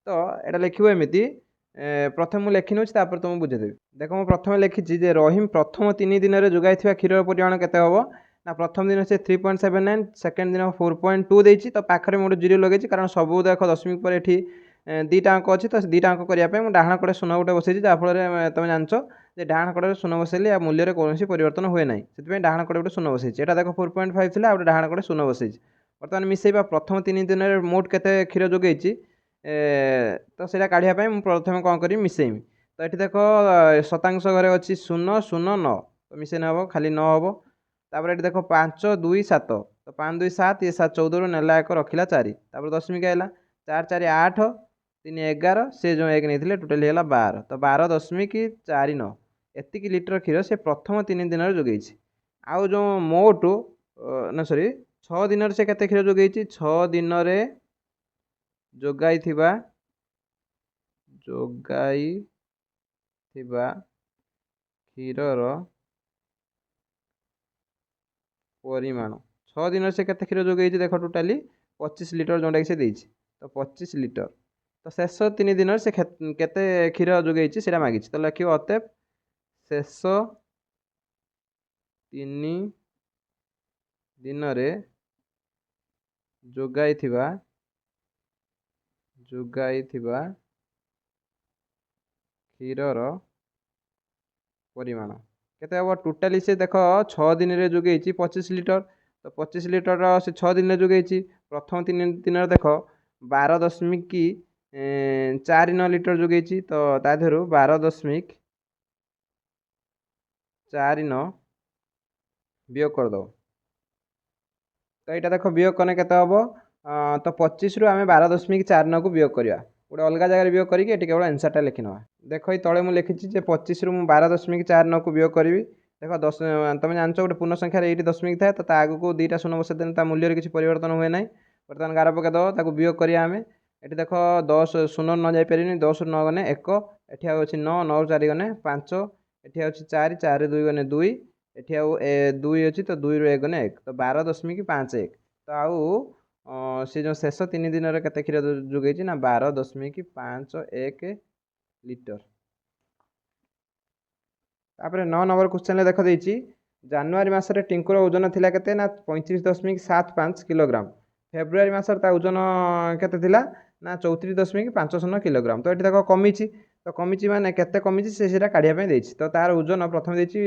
ତ ଏଇଟା ଲେଖିବ ଏମିତି, ପ୍ରଥମେ ମୁଁ ଲେଖି ନେଉଛି ତାପରେ ତୁମକୁ ବୁଝେଇଦେବି। ଦେଖ ମୁଁ ପ୍ରଥମେ ଲେଖିଛି ଯେ ରହିମ ପ୍ରଥମ 3 ଦିନରେ ଯୋଗାଇଥିବା କ୍ଷୀରର ପରିମାଣ କେତେ ହେବ ନା ପ୍ରଥମ ଦିନ ସେ 3.79, ସେକେଣ୍ଡ ଦିନ 4.2 ଦେଇଛି। ତ ପାଖରେ ମୁଁ ଗୋଟେ ଜିରୋ ଲଗେଇଛି, କାରଣ ସବୁ ଦେଖ ଦଶମିକ ପରେ ଏଠି ଦୁଇଟା ଅଙ୍କ ଅଛି, ତ ଦୁଇଟା ଅଙ୍କ କରିବା ପାଇଁ ମୁଁ ଡାହାଣ କଡ଼େ ଶୂନ ଗୋଟେ ବସେଇଛି। ଯାହାଫଳରେ ତୁମେ ଜାଣିଛ ଯେ ଡାହାଣ କଡ଼ରେ ଶୂନ ବସେଇଲେ ଆ ମୂଲ୍ୟରେ କୌଣସି ପରିବର୍ତ୍ତନ ହୁଏ ନାହିଁ, ସେଥିପାଇଁ ଡାହାଣ କଡ଼େ ଗୋଟେ ଶୂନ ବସେଇଛି। ଏଇଟା ଦେଖ 4.5 ଥିଲା, ଆଉ ଗୋଟେ ଡାହାଣ କଡ଼େ ଶୂନ ବସେଇଛି। ବର୍ତ୍ତମାନ ମିଶାଇବା ପ୍ରଥମ 3 ଦିନରେ ମୋଟ କେତେ କ୍ଷୀର ଯୋଗାଇଛି, ତ ସେଇଟା କାଢ଼ିବା ପାଇଁ ମୁଁ ପ୍ରଥମେ କ'ଣ କରିବି ମିଶାଇବି। ତ ଏଠି ଦେଖ ଶତାଂଶ ଘରେ ଅଛି 0 0 9, ତ ମିଶାଇ ନେବ ଖାଲି 9 ହେବ। ତାପରେ ଏଠି ଦେଖ 5 2 7, ତ 5 2 7, ଇଏ 14ରୁ ନେଲା 1 ରଖିଲା 4, ତାପରେ ଦଶମିକ ହେଲା 4 4 8, 3 11, ସେ ଯେଉଁ 1 ନେଇଥିଲେ ଟୋଟାଲି ହେଲା 12, ତ 12.49 ଏତିକି ଲିଟର କ୍ଷୀର ସେ ପ୍ରଥମ 3 ଦିନରେ ଯୋଗାଇଛି। ଆଉ ଯେଉଁ ମୋଟ ନା ସରି 6 ଦିନରେ ସେ କେତେ କ୍ଷୀର ଯୋଗାଇଛି, 6 ଦିନରେ ଯୋଗାଇଥିବା କ୍ଷୀରର ପରିମାଣ। 6 ଦିନରେ ସେ କେତେ କ୍ଷୀର ଯୋଗାଇଛି ଦେଖ ଟୋଟାଲି 25 ଲିଟର ଯେଉଁଟାକି ସେ ଦେଇଛି, ତ 25 ଲିଟର। ତ ଶେଷ 3 ଦିନରେ ସେ କେତେ କ୍ଷୀର ଯୋଗାଇଛି ସେଇଟା ମାଗିଛି। ତ ଲେଖିବ ଅତେବ ଶେଷ 3 ଦିନରେ ଯୋଗାଇଥିବା କ୍ଷୀରର ପରିମାଣ କେତେ ହେବ। ଟୋଟାଲି ସେ ଦେଖ 6 ଦିନରେ ଯୋଗାଇଛି 25 ଲିଟର, ତ 25 ଲିଟର ସେ 6 ଦିନରେ ଯୋଗାଇଛି। ପ୍ରଥମ 3 ଦିନରେ ଦେଖ 12.49 ଲିଟର ଯୋଗାଇଛି, ତ ତା ଦେହରୁ 12.49 ବିୟୋଗ କରିଦେବ। ତ ଏଇଟା ଦେଖ ବିୟୋଗ କଲେ କେତେ ହେବ, ତ 25ରୁ ଆମେ 12.49କୁ ବିୟୋଗ କରିବା। ଗୋଟେ ଅଲଗା ଜାଗାରେ ବିୟୋଗ କରିକି ଏଠି କେବଳ ଆନ୍ସରଟା ଲେଖିନେବା। ଦେଖ ଏଇ ତଳେ ମୁଁ ଲେଖିଛି ଯେ 25ରୁ ମୁଁ 12.49କୁ ବିୟୋଗ କରିବି। ଦେଖ ତୁମେ ଜାଣିଛ ଗୋଟେ ପୂର୍ଣ୍ଣ ସଂଖ୍ୟାରେ ଏଇଠି ଦଶମିକ ଥାଏ, ତ ତା ଆଗକୁ ଦୁଇଟା ଶୂନ ବସାଇଦେଲେ ତା ମୂଲ୍ୟରେ କିଛି ପରିବର୍ତ୍ତନ ହୁଏ ନାହିଁ। ବର୍ତ୍ତମାନ ଗାର ପକାଇଦେବ, ତାକୁ ବିୟୋଗ କରିବା ଆମେ। ଏଠି ଦେଖ 10 ଶୂନ ନ ଯାଇପାରିବନି, 10ରୁ 9 ଗଲେ 1, ଏଠି ଆଉ ଅଛି 9, 9ରୁ 4 ଗଲେ 5, ଏଠି ଅଛି 4, 4ରୁ 2 ଗଲେ 2, ଏଠି ଆଉ 2 ଅଛି, ତ 2ରୁ 1 ଗଲେ 1, ତ 12.51। ତ ଆଉ ସେ ଯେଉଁ ଶେଷ 3 ଦିନରେ କେତେ କ୍ଷୀର ଯୋଗାଇଛି ନା 12.51 ଲିଟର। ତାପରେ 9 ନମ୍ବର କ୍ୱେଶ୍ଚନରେ ଦେଖ ଦେଇଛି ଜାନୁଆରୀ ମାସରେ ଟିଙ୍କୁର ଓଜନ ଥିଲା କେତେ ନା 35.75 କିଲୋଗ୍ରାମ। ଫେବୃଆରୀ ମାସରେ ତା ଓଜନ କେତେ ଥିଲା ନା 34.50 କିଲୋଗ୍ରାମ। ତ ଏଠି ଦେଖ କମିଛି, ତ କମିଛି ମାନେ କେତେ କମିଛି ସେ ସେଇଟା କାଢ଼ିବା ପାଇଁ ଦେଇଛି। ତ ତାର ଓଜନ ପ୍ରଥମେ ଦେଇଛି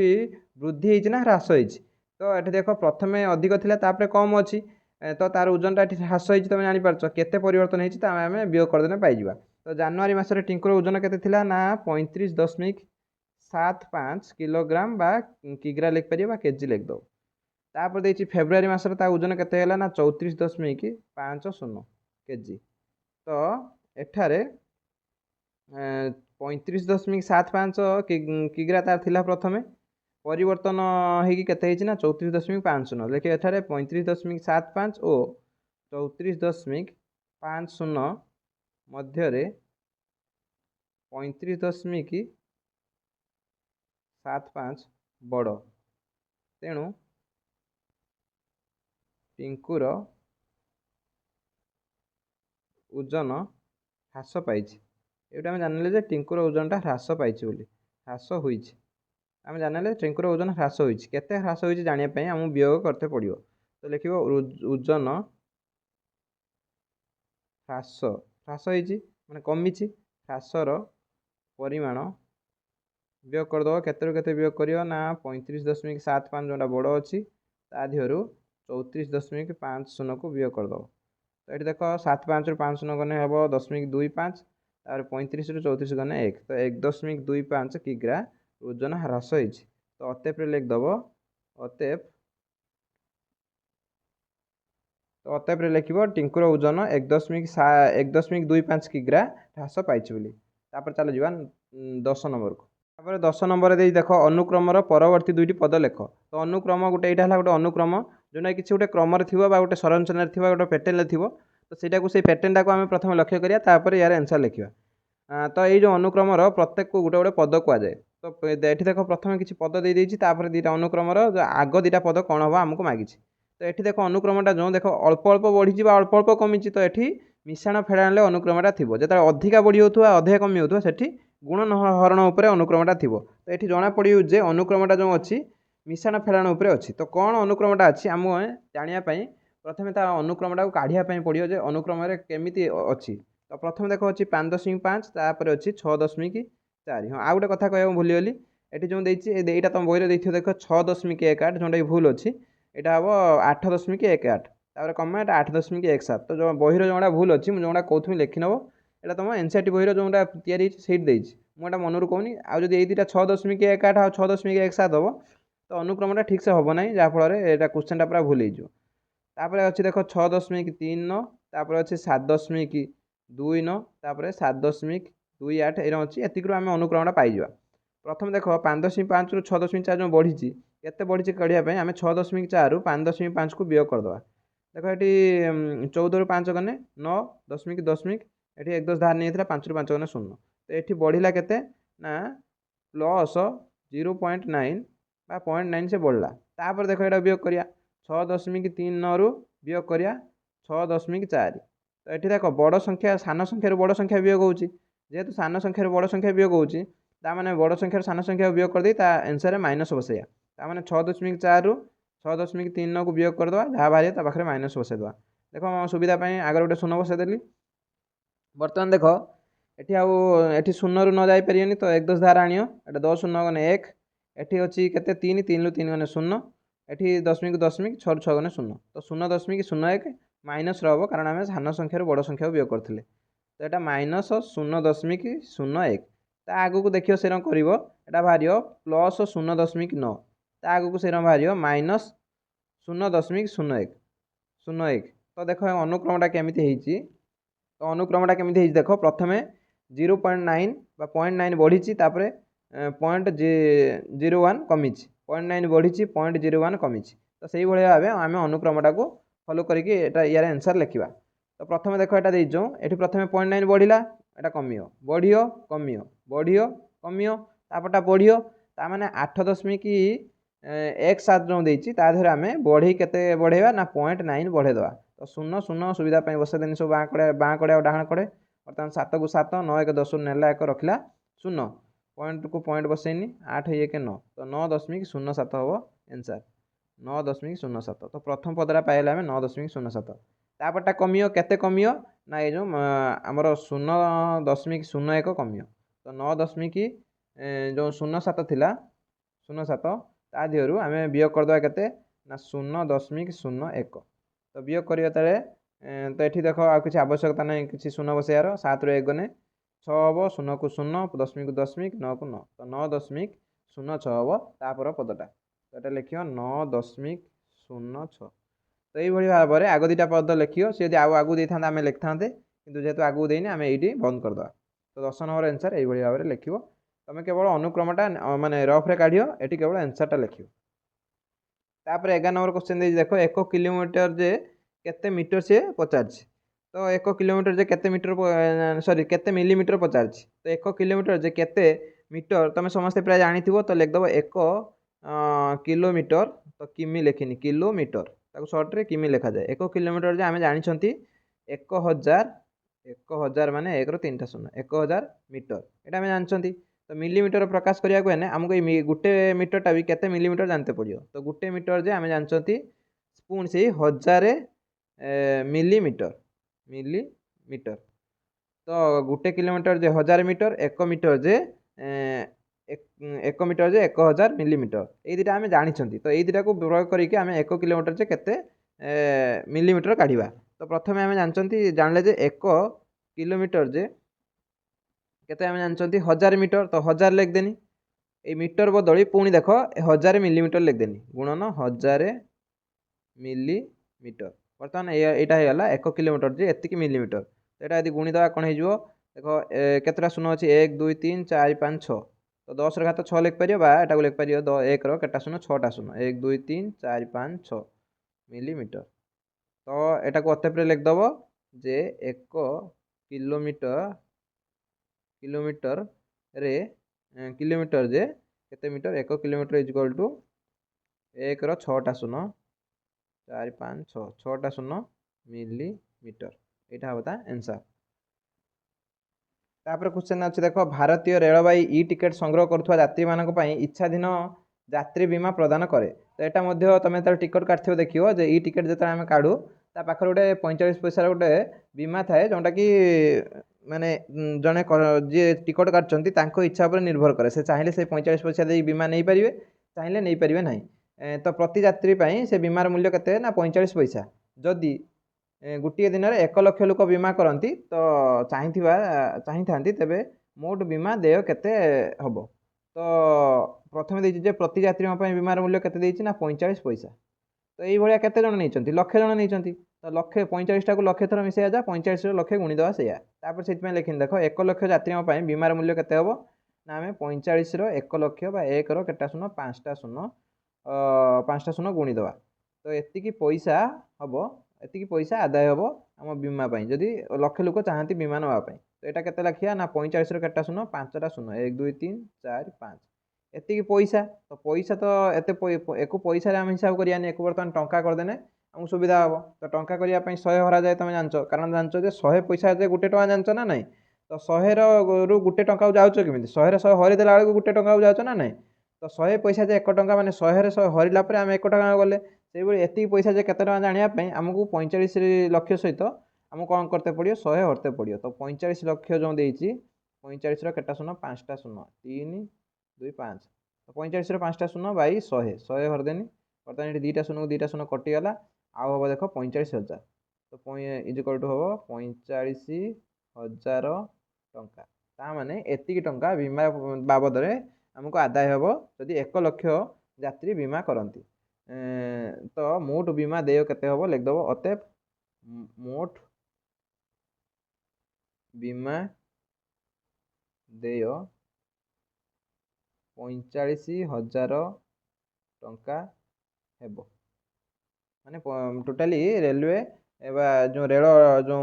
ବୃଦ୍ଧି ହେଇଛି ନା ହ୍ରାସ ହେଇଛି, ତ तो ये देख प्रथम अधिक थिला तापर कम अच्छी तो तार ओजनटा ये ह्रास होती तुम जापार केते परिवर्तन होती आम वियोग करदे पाइबा। तो जनवरी मसरे टिंकुर ओजन केते ना 35.75 किलोग्राम बा किग्रा लिखिपर बा केजी लिखिदेव। तापर देखिए फेब्रुआरी मसर ता ओजन केते ना 34.50 केजी। तो एठारे 35.75 किग्रा तार थिला प्रथमे परिवर्तन होगी केते ना 34.50 देखिए एठारे 35.75 और 34.50 मध्य 35.75 बड़ तेणु टिंकुर ओजन ह्रास पाई। ये आम जानिले टिंकुर ओजनटा ह्रास पाई ह्रास हो आम जानिले टिंकुर ओजन ह्रास होते ह्रास हो जानापी आम वियोग करते पड़ो। तो लिख ओजन ह्रास ह्रास माने कमी ह्रासर परिमाण वियोग करदेव केते वियोग कर ना 35.75 जोटा बड़ अच्छी तादिहरु 34.50 को वियोग करदेव। तो ये देख 7.5 रु 5 गने हम 0.25 तार 35 रु 34 गने 1 तो 1.25 किग्रा ओजन ह्रास हो। तो अतेप लिखिदेव अतेप तो अतेप लिख टिंकुर ओजन 1.25 किग्रा ह्रास पाई। चल जा 10 नंबर को। 10 नंबर दे देख अनुक्रमर परवर्ती दुईटी पद लेख। तो अनुक्रम गोटे यहाँ गोटे अनुक्रम जोटा कि गोटे क्रम थी गोटे संरचना गोटे पैटर्न थी तो सहीटा से पैटर्नटा को आम प्रथम लक्ष्य करा यार आंसर लिखा। तो ये जो अनुक्रमर प्रत्येक को गोटे गोटे पद कहुए। तो ये देख प्रथम किसी पद दे देती दुईटा अनुक्रमर आग दुईटा पद कौन हम आमको मागी। तो ये देख अनुक्रमटा जो देख अल्प अल्प बढ़ी अल्प अल्प कमी तो ये मिश्रण फेड़ाण अनुक्रमटा थी जो अधिका बढ़ी होता अधिका कमी होता से गुणन हरण उपर अनुक्रमटा थी। तो ये जना पड़े अनुक्रमटा जो अच्छी मिश्रण फेड़ाण उपर अच्छी। तो कौन अनुक्रमटा अच्छी आम जानापी प्रथम तार अनुक्रमटा को काढ़ापी पड़ो जे अनुक्रम केमी अच्छी। तो प्रथम देख अच्छी 5.5 तापर अच्छी 6.4। हाँ आउ गोटे कथा कह भूलीगली ये जो देती तुम बही देख देख 6.18 जोटा कि भूल अच्छी यहाँ हम 8.18 तापर कमा 8.17। तो जो बही जोटा भूल अच्छी मुझे कौन लिखिनब यहाँ तुम एनसीईआरटी बही जोटा या मुझे मनरू कहूनी आदि ये दुटा 6.18 और 6.17 हम तो अनुक्रमटा ठीक से हम ना जहाँफल यहाँ क्वेश्चनटा पूरा भूल होपर अच्छी देख 6.39 तापर अच्छे 7.29 तापर 7.28 ये अच्छी एतिक आम अनुक्रमटा पाइबा। प्रथम देख 5.5 रु 6.4 जो बढ़ी केते बढ़ी काढ़ापी आम 6.4 रु 5.5 को वियोग करदे। देख ये 14 रु 5 गने 9.10 ये 1 10 धार नहीं 5 रु 5 गने 0 तो ये बढ़ला के ना प्लस 0.9 बा 0.9 से बढ़ला। तापर देख ये वियोग करिया 6.39 रु वियोग करिया 6.4। तो ये देख बड़ संख्या सान संख्यार बड़ संख्या वियोग होची जेहेतु सान संख्यार बड़ संख्या वियोग होची ताने बड़ संख्यार सान संख्या वियोग कर दे ता आंसर माइनस बसैया ताने 6.4 रु 6.3 को वियोग करदे जहाँ बाहर ता पाखे माइनस बसैदे। देख सुविधा आगे गोटे 0 बसैदेली। बर्तमान देख ये शून्य रु न जापरि तो 1 10 धार आण ये 10 0 गने 1 ये अच्छी के 3 3 रु 3 गने 0 ये 10.10 6 रु 6 गने 0 तो 0.01 माइनस हम कारण आम सान संख्यार बड़ संख्या वियोग करते। तो यहाँ माइनस 0.01 ता आगू को देखिए से कर बाहर प्लस 0.9 ता आगू को से बाहर माइनस 0.01 तो देख अनुक्रमटा केमी तो अनुक्रमटा केमी देख प्रथम 0.9 बा 0.9 बढ़ी 0.01 कमी 0.9 बढ़ी 0.01 कमी तो से भाव आम अनुक्रमटा को फॉलो करके यार आंसर लिखा। तो प्रथम देख यहाँ देचु ये प्रथम 0.9 बढ़ला यहाँ कमी बढ़ कमी बढ़ कमी तापरटा बढ़ ताने 8.17 जो देती ताधर आम बढ़ी के बढ़ेगा ना 0.9 बढ़ेदेवा। तो 0 0 सुविधा बसै देनी सब बाँ कड़े और डाण कड़े बर्तमान 7 को 7 9 1 10 नेला 1 रखला 0 पॉइंट को पॉइंट बसैनी 8 1 9 तो 9.07 हम आंसर 9.07। तो प्रथम पदरा पाइला आम 9.07 तापरटा कमियो केते कमियो ना ये जो आमर 0.01 कमियो तो 9 जो 07 थिला 07 ता दिहरु आम वियोग करदे केते ना 0.01। तो वियोग करियो ताले तो एठी देखो आ किछि आवश्यकता नै किछि शून्य बसैयार 7 रु 1 गने 6 हबो 0 को 0 दशमिक को दशमिक 9 को 9 तो 9.06 हबो तापर पदटा तो एटा लिखियो 9.06। तो यही भाव में आग दुटा पद लिखियो सी आउ आगू दे था आम लिखिथे कि जेहेतु आगू देनी आम ये बंद करदे। तो 10 नंबर आंसर यही भाव में लिख तुम केवल अनुक्रमटा माने रफ्रे काढ़ ये केवल आंसरटा लिख। तापर 11 नंबर क्वेश्चन देख 1 किलोमीटर जे केते मीटर से पचार। तो 1 किलोमीटर जे केते मीटर सॉरी केते मिलीमीटर पचार। तो 1 किलोमीटर जे केते मीटर तुम समस्ते प्राय जानी तो लिखदेव 1 किलोमीटर तो किमी लिखिनी किलोमीटर ताको सर्ट रे किमी लिखा जाए। 1 किलोमीटर जे आम जानी 1000 माने 1 रो 3टा शून्य 1000 मीटर ये आम जानते। तो मिलीमीटर प्रकाश करने को आमको गोटे मीटरटा भी केते मिलीमीटर जानते पड़ो। तो गोटे मीटर जे आम जानते पुणी से 1000 मिलीमीटर मिलीमीटर। तो गोटे किलोमीटर जे 1000 मीटर 1 मीटर जे 1 मीटर जे 1000 मिलीमीटर ये दुटा आम जानी। तो ये दुटा को प्रयोग करके आम 1 किलोमीटर जे केते मिलीमीटर काढ़ा। तो प्रथम आम जानते जानले जे 1 किलोमीटर जे केते आम जानते 1000 मीटर तो 1000 लिखदेनी ये मीटर बदली पुणी देख 1000 मिलीमीटर लिखदेनी गुणन 1000 मिलीमीटर। बर्तमान यहाँ 1 किलोमीटर जे एतिक मिलीमीटर तो यहाँ यदि गुणीदवा कौन हो देख केतटा शून्य अच्छी 1 2 3 4 5 6 तो 10 रो घात 6 लिखिपर यहाँ को लिखिपर 1 रो केटा शून्य 6टा शून्य 1 2 3 4 5 6 मिलीमीटर। तो यहाँ को अतेप्रे लिखदेव जे 1 किलोमीटर किलोमीटर रे किलोमीटर जे केते metre 1 kilometre is equal to 1 रो 6टा शून्य 4 5 6 6टा शून्य मिलीमीटर यहाँ हम आंसर। तापर क्वेश्चन अच्छे देख भारतीय रेलवाई ई टिकेट संग्रह करुवा यात्री मानक इच्छाधीन यात्री बीमा प्रदान करे। तो यहाँ तुम तर टिकट काटो देखिए जे ई टिकेट जो आम काढ़ू ता पाखे गोटे 45 पैसा गोटे बीमा थाए जोटा कि माने जड़े जी टिकट काटुँच इच्छा पर निर्भर करे से चाहिए से 45 पैसा दे बीमा नहीं पारे चाहिए नहीं पारे ना। तो प्रति यात्री से बीमार मूल्य केते ना 45 पैसा। जदि गोटे दिन में 1 लाख लोक बीमा करती तो चाहिए तेरे मोट बीमा देय केते हम। तो प्रथम देजे प्रति यात्री बीमार मूल्य केते ना 45 पैसा। तो ये केते जन नहीं लक्षे जन नहीं तो लक्षे 45टा को लक्षे थर मिसे जा 45 लक्षे गुणीदवा से से लिखी देख 1 लाख यात्री बीमार मूल्य केते हम ना आम 45 1 लाख 1 रो केटा शून्य 5टा शून्य 5टा शून्य गुणीदवा। तो एतिकी पैसा हम एतिकी पैसा आदाय हम आम बीमा जदि लक्षे लोक चाहती बीमा नापी। तो यहाँ केते लिखिया ना 45 केटा शून्य 5टा शून्य 1 2 3 4 5 एतिकी पैसा। तो पैसा तो एत एक पैसा आम हिसाब करियानी एक बर्तमान टंका करदेने आमको सुविधा हम। तो टंका करने 100 हरा जाए तुम जान कारण जान 100 पैसा जे गोटे टଙ୍କା जान ना नहीं। तो 100 रु गोटे टଙ୍କା जाऊच केमी 100 100 हरिदेला बेलू गोटे टଙ୍କା जाऊच ना नहीं। तो 100 पैसा जे 1 टଙ୍କା माने 100 100 हरिला आम 1 टଙ୍କା गले से एति पैसा जे केते टଙ୍କା जानापी आमको 45 लक्ष सहित आमको कौन करते पड़ो 100 हरते पड़ो। तो 45 लक्ष जो देती 45 केटा शून्य 5टा शून्य 3 2 5 तो 45 5टा शून्य बै 100 100 हरदेनी बर्तमान ये 2टा शून्य को 2टा शून्य कटिगला आउ हम देख 45,000। तो इज इक्वल टू हम 45,000 टंका ता माने एतिकी टंका बीमा बाबद आमको आदाय हम जदि 1 लाख यात्री बीमा करती। तो मोट बीमा देय केते हम लिखदेव अतएव मोट बीमा देय 45,000 टंका हेबो माने टोटाली रेलवे जो रेल जो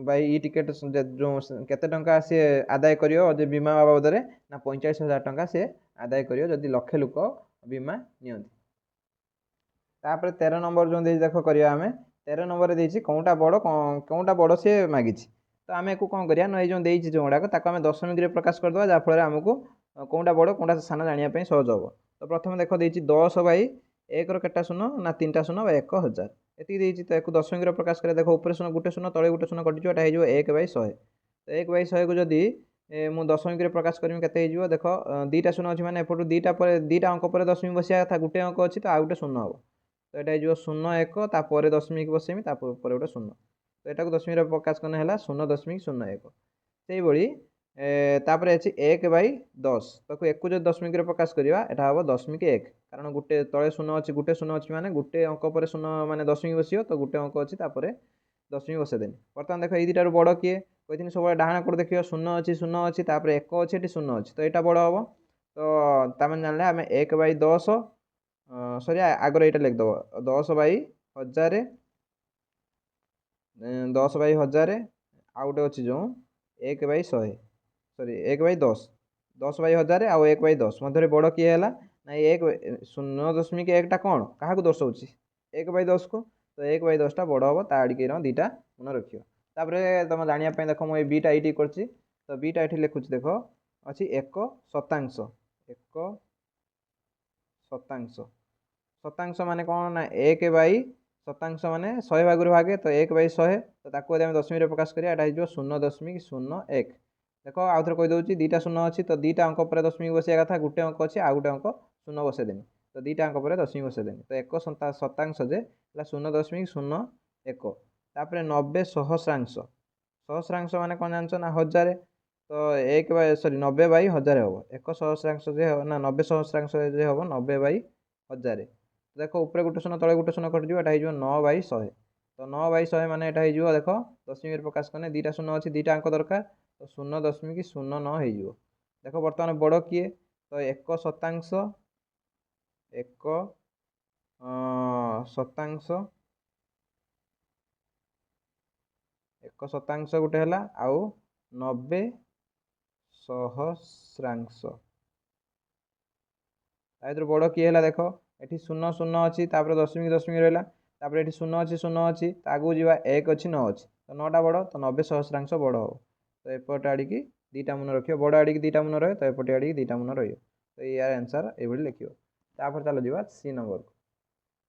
बाई ई टिकेट जो केते टंका सी आदाय करियो जे बीमा बाबद ना 45,000 टंका से आदाय करियो जदि लक्षे लोक बीमा नियंती। तापर 13 नंबर जो देख करिया आमे 13 नंबर देछि कोउटा बड़ से मागी। तो आम को कौन करिया ना ये जो देछि जो गुड़ाक ताको आमे दशमिक रे प्रकाश करदवा जा फल आमको कोउटा बड़ कोउटा सान जानिया सहज हम। तो प्रथम देख देछि 10 बाई 1 रो केटा शून्य ना 3टा शून्य 1000 एति देछि। तो एक दशमिक रे प्रकाश करे देख ऊपर शून्य गोटे शून्य तले गोटे शून्य कटिजो एटा हो 1 बाई 100। तो 1 बाई 100 को जदि मु दशमिक रे प्रकाश करमी केते हो देख 2टा शून्य अछि माने एपटू 2टा अंक पर दशमिक बसिया था गोटे अंक अछि तो आ गोटे शून्य हम। तो यहाँ 0 1 तापर दशमिक बसेमी तापर गोटे 0 तो यहाँ दशमिक प्रकाश करने है 0.01 से तापर अच्छी 1/10 ताको एक जो दशमिक प्रकाश करवा यहाँ हम 0.1 कारण गोटे तले 0 अच्छी गोटे 0 अच्छी माने गोटे अंक पर 0 माने दशमिक बस तो गोटे अंक अच्छी दशमिक बसईदेनि बर्तमान देख ये दुटार बड़ किए कही सब डाण कोट देखिए 0 अच्छी 0 अच्छी तापर 1 अच्छी ये 0 अच्छी तो यहाँ बड़ हम तो तमें जान आम 1/10 सरी आगर यहाँ लिखिदेव 10/1000 10/1000 आउ गोटे अच्छी जो 1/100 सरी 1/10 10/1000 आउ 1/10 मध्य बड़ किए है ना 0.1 कौन क्या दर्शाऊँ 1/10 को तो 1/10 टा बड़ हम ताड़िके दीटा मन रखिए तुम जानापी देख मुझे बीटा ये कर तो बीटा ये लिखुच देख अच्छी 1 शतांश शतांश माने कौन ना 1/100 शतांश माने 100 भाग भागे तो 1/100 तो ताको आम दशमिक प्रकाश करिया एटा 0.01 देख आउ थे कहीदे दीटा 0 अच्छी तो दीटा अंक पर दशमिक बसैया कथा गोटे अंक अच्छी आउ गोटे अंक 0 बसईदेनि तो दीटा अंक पर दशमिक बसईदेनि तो 1 शतांश जे 0.01 तापर 90 सहस्रांश सहस्रांश माने कौन जानछ ना 1000 तो 90/1000 हम 1 सहस्रांश जे ना 90 सहस्रांश जे हम 90/1000 देख ऊपर गोटे 0 तले गोटे 0 कटिज यहाँ 9/100 तो 9/100 माने यहाँ देख दशमिक प्रकाश करने दीटा 0 अच्छी दीटा अंक दरकार तो 0.09 हो देख बर्तमान बड़ किए तो 1 शतांश 1 शतांश 1 शतांश गोटे है आउ 90 सहस्रांश बड़ किए है देख ये 0 0 अच्छी दशमिक दशमिक रहा ये 0 अच्छी 0 अच्छी आगू जावा 1 अच्छी 9 अच्छी तो 9टा बड़ तो 90 सहस्रांश बड़ हो तो एपटे आड़िकी दीटा मन रखियो बड़ आड़िकी दीटा मन रहे तो एपटे आड़िकी दीटा मन रही तो यार आंसर ये लिखियो तापर चलो जा सी नंबर को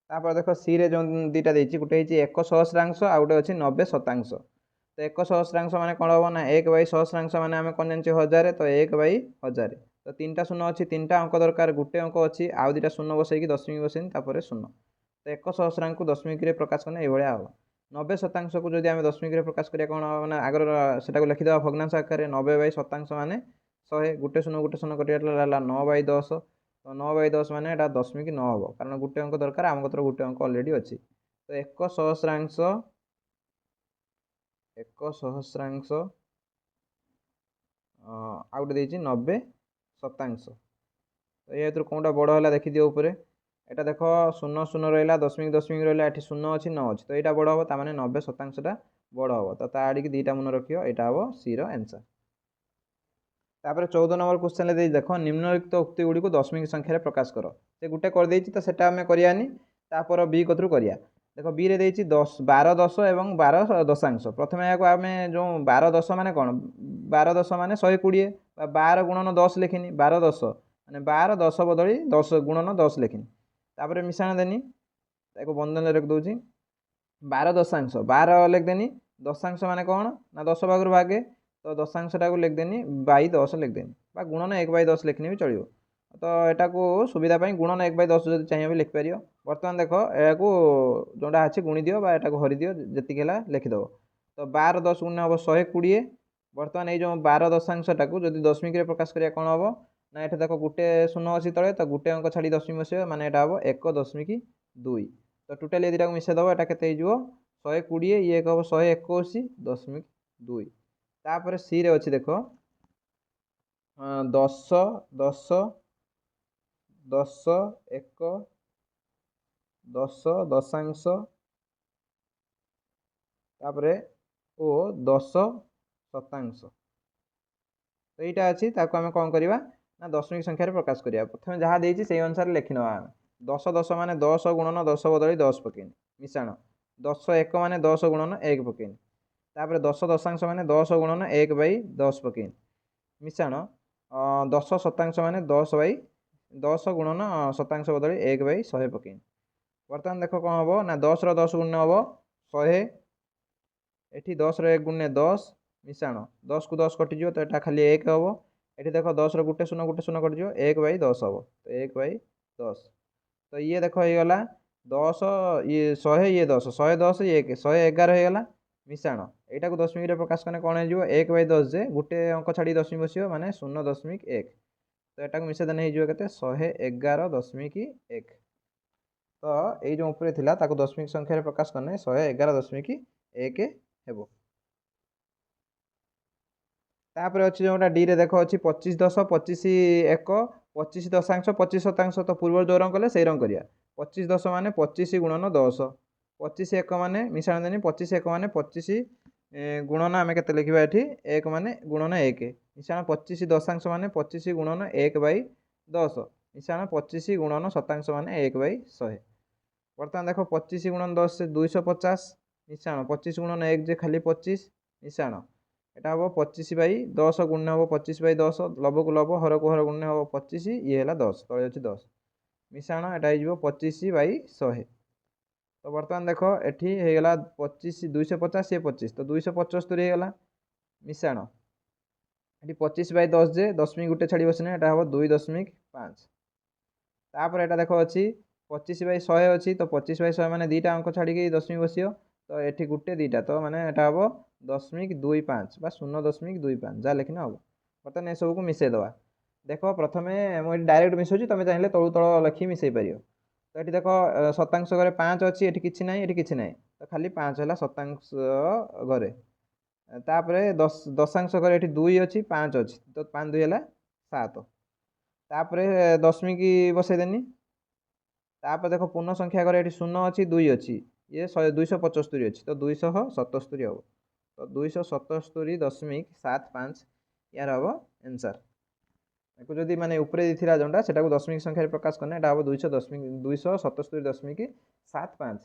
तापर देख सी रे जो दीटा देती गोटे 1 सहस्रांश आउ गोटे अच्छी 90 शतांश तो 1 सहस्रांश माने कौन हम ना 1/सहस्रांश माने आम कौन जान 1000 तो 1/1000 तो 3टा 0 अच्छी 3टा अंक दरकार गोटे अंक अच्छी आउ दुटा 0 बसईकि दशमिक बसईनि तापर 0 तो 1 सहस्रांश को दशमिक प्रकाश करने ये हम 90 शतांश को जब आम दशमिक प्रकाश करिया कौन मैंने आगर से लिखिदेवा भग्नांश आकार 90/शतांश माने 100 गोटे 0 कटिया 9/10 तो 9/10 माने यहाँ दशमिक 9 हम कारण गोटे अंक दरकार आम कतर गोटे अंक अलरेडी अच्छी तो 1 सहस्रांश 1 सहस्रांश आउ गोटे 90 शतांश तो ये कौटा बड़ है देखी दियो ऊपर यहाँ देख 0 0 रहा दशमिक दशमिक रहा ये 0 अच्छी 9 अच्छी तो यहाँ बड़ हम ताने 90 शतांशटा बड़ हम तो आड़िकी दीटा मन रखियो यहाँ हम सी रनसर तापर 14 नंबर क्वेश्चन देख निम्नलिखित उक्ति गुड़ी को दशमिक संख्यार प्रकाश कर से गोटे करदे तो सेटा आम करानी तापर बी कथरू करिया देख बी रे 10 12 10 और 12 दशांश प्रथम यहाँ आम जो 12 10 माने कौन 12 10 माने 120 12 गुणन 10 लिखिनी 12 10 माने 12 10 बदली 10 गुणन 10 लिखिनी तापर मिशाण देनी बंधन रख दूसरी 12 दशांश 12 लिखदेनी दशांश माने कौन ना 10 भाग भागे तो दशांशटा को लिखदेनी 2/10 लिखदेनी गुणन 1/10 लिखने भी चलो तो यहाँ को सुविधा गुणन 1/10 जो चाहिए लिखिपर बर्तमान देख या जोटा अच्छे गुणी दियो यहाँ को हरी दियो जी लिखिदेव तो 12 10 गुण हम 120 बर्तमान ये जो 12 दशांशटा को जब दशमिक प्रकाश करिया कौन हम ना ये देख गोटे 0 अच्छी तले तो गोटे अंक छाड़ी दशमिक बस माने यहाँ हम 1.2 तो टोटाल ये दुटा को मिसेदेव यहाँ के 120 ये एक हम 121.2 तापर सी रे अच्छी देख 10 10 10 1 10 दशांश तापर ओ 10 शतांश तो यहाँ अच्छी आम कौन करवा ना दशमिक संख्यार प्रकाश करिया प्रथम जहाँ देती से अनुसार लिखि ना 10 10 माने 10 गुणन 10 बदली 10 पकेनी मिशाण 10 1 माने 10 गुणन 1 पकेनी तापर 10 दशांश माने 10 गुणन 1/10 पकेनी मिशाण 10 शतांश माने 10 गुणन शतांश बदली 1/100 पकेनी बर्तमान देख कौन हम ना 10 रो 10 गुण हम 100 एठी 10 रो 1 गुण 10 मिशाण 10 को 10 कटिज तो यहाँ खाली 1 हम ये देख 10 रो गोटे 0 कटिज 1/10 हम तो 1/10 तो ये देख हो गला 10 ये 100 ये 10 110 ये 1 111 ହେଇଗଲା ମିଶାଣ ଏଇଟାକୁ ଦଶମିକରେ ପ୍ରକାଶ କଲେ କ'ଣ ହେଇଯିବ 1/10 ଯେ ଗୋଟେ ଅଙ୍କ ଛାଡ଼ି ଦଶମିକ ବସିବ ମାନେ 0.1 ତ ଏଟାକୁ ମିଶାଇ ଦେଲେ ହେଇଯିବ କେତେ 111.1 ତ ଏଇ ଯେଉଁ ଉପରେ ଥିଲା ତାକୁ ଦଶମିକ ସଂଖ୍ୟାରେ ପ୍ରକାଶ କଲେ 111.1 ହେବ। ତାପରେ ଅଛି ଯେଉଁଟା ଡିରେ ଦେଖ ଅଛି 25 10 25 1 25 ଦଶାଂଶ 25 ଶତାଂଶ ତ ପୂର୍ବରୁ ଯେଉଁ ରଙ୍ଗ କଲେ ସେଇ ରଙ୍ଗ କରିବା 25 10 ମାନେ 25 ଗୁଣନ 10 25 1 ମାନେ ମିଶାଣ ଦେନି 25 1 ମାନେ 25 ଗୁଣନ ଆମେ କେତେ ଲେଖିବା ଏଠି 1 ମାନେ ଗୁଣନ 1 ମିଶାଣ 25 ଦଶାଂଶ ମାନେ 25 ଗୁଣନ 1/10 ମିଶାଣ 25 ଗୁଣନ ଶତାଂଶ ମାନେ 1/100 ବର୍ତ୍ତମାନ ଦେଖ 25 ଗୁଣନ 10 250 ମିଶାଣ 25 ଗୁଣନ 1 ଯେ ଖାଲି 25 ମିଶାଣ এটা হব 25/10 গুণনে হব 25/10 লবକୁ লব হরକୁ হর গুণনে হব 25 ইয়ে ହେଲା 10 তଳେ ଅଛି 10 মিশাଣ এটা ହେଇଯିବ 25/100 তো বর্তমান দেখো এটি ହେଇଗଲା 25 250 ইয়ে 25 তো 275 ହେଇଗଲା মিশাଣ এটি 25/10 যে দশমিক গুটে ছাড়ি বসিনে এটা হব 2.5 তারপরে এটা দেখো ଅଛି 25/100 ଅଛି তো 25/100 মানে দুইটা অঙ্ক ছাড়িকি দশমিক বসিও তো এটি গুটে দুইটা তো মানে এটা হব 0.25 বা 0.25 যা লেখিনে হব বর্তমান এসবুক মিশাই দেওয়া দেখ প্রথমে মু ডাইরেক্ট মিশাউছি তুমি চাইলে তলু তল লেখি মিশাই পারিও তো এটি দেখ শতাংশ ঘরে 5 ଅଛି এটি কিছু নাই এটি কিছু নাই তো খালি 5 ହେଲା শতাংশ ঘরে তারপরে দশাংশ ঘরে এটি 2 ଅଛି 5 ଅଛି তো 5 2 ହେଲା 7 তারপরে দশমিক বসাই দেনি তারপরে দেখো পূর্ণ সংখ্যা ঘরে এটি 0 ଅଛି 2 ଅଛି ইয়ে 275 ଅଛି তো 277 হব তো 277.75 ইয়ার হব आंसर একটু যদি মানে উপরে দিছিলা যেটা সেটাকে দশমিক সংখ্যায় প্রকাশ করলে এটা হব 277.75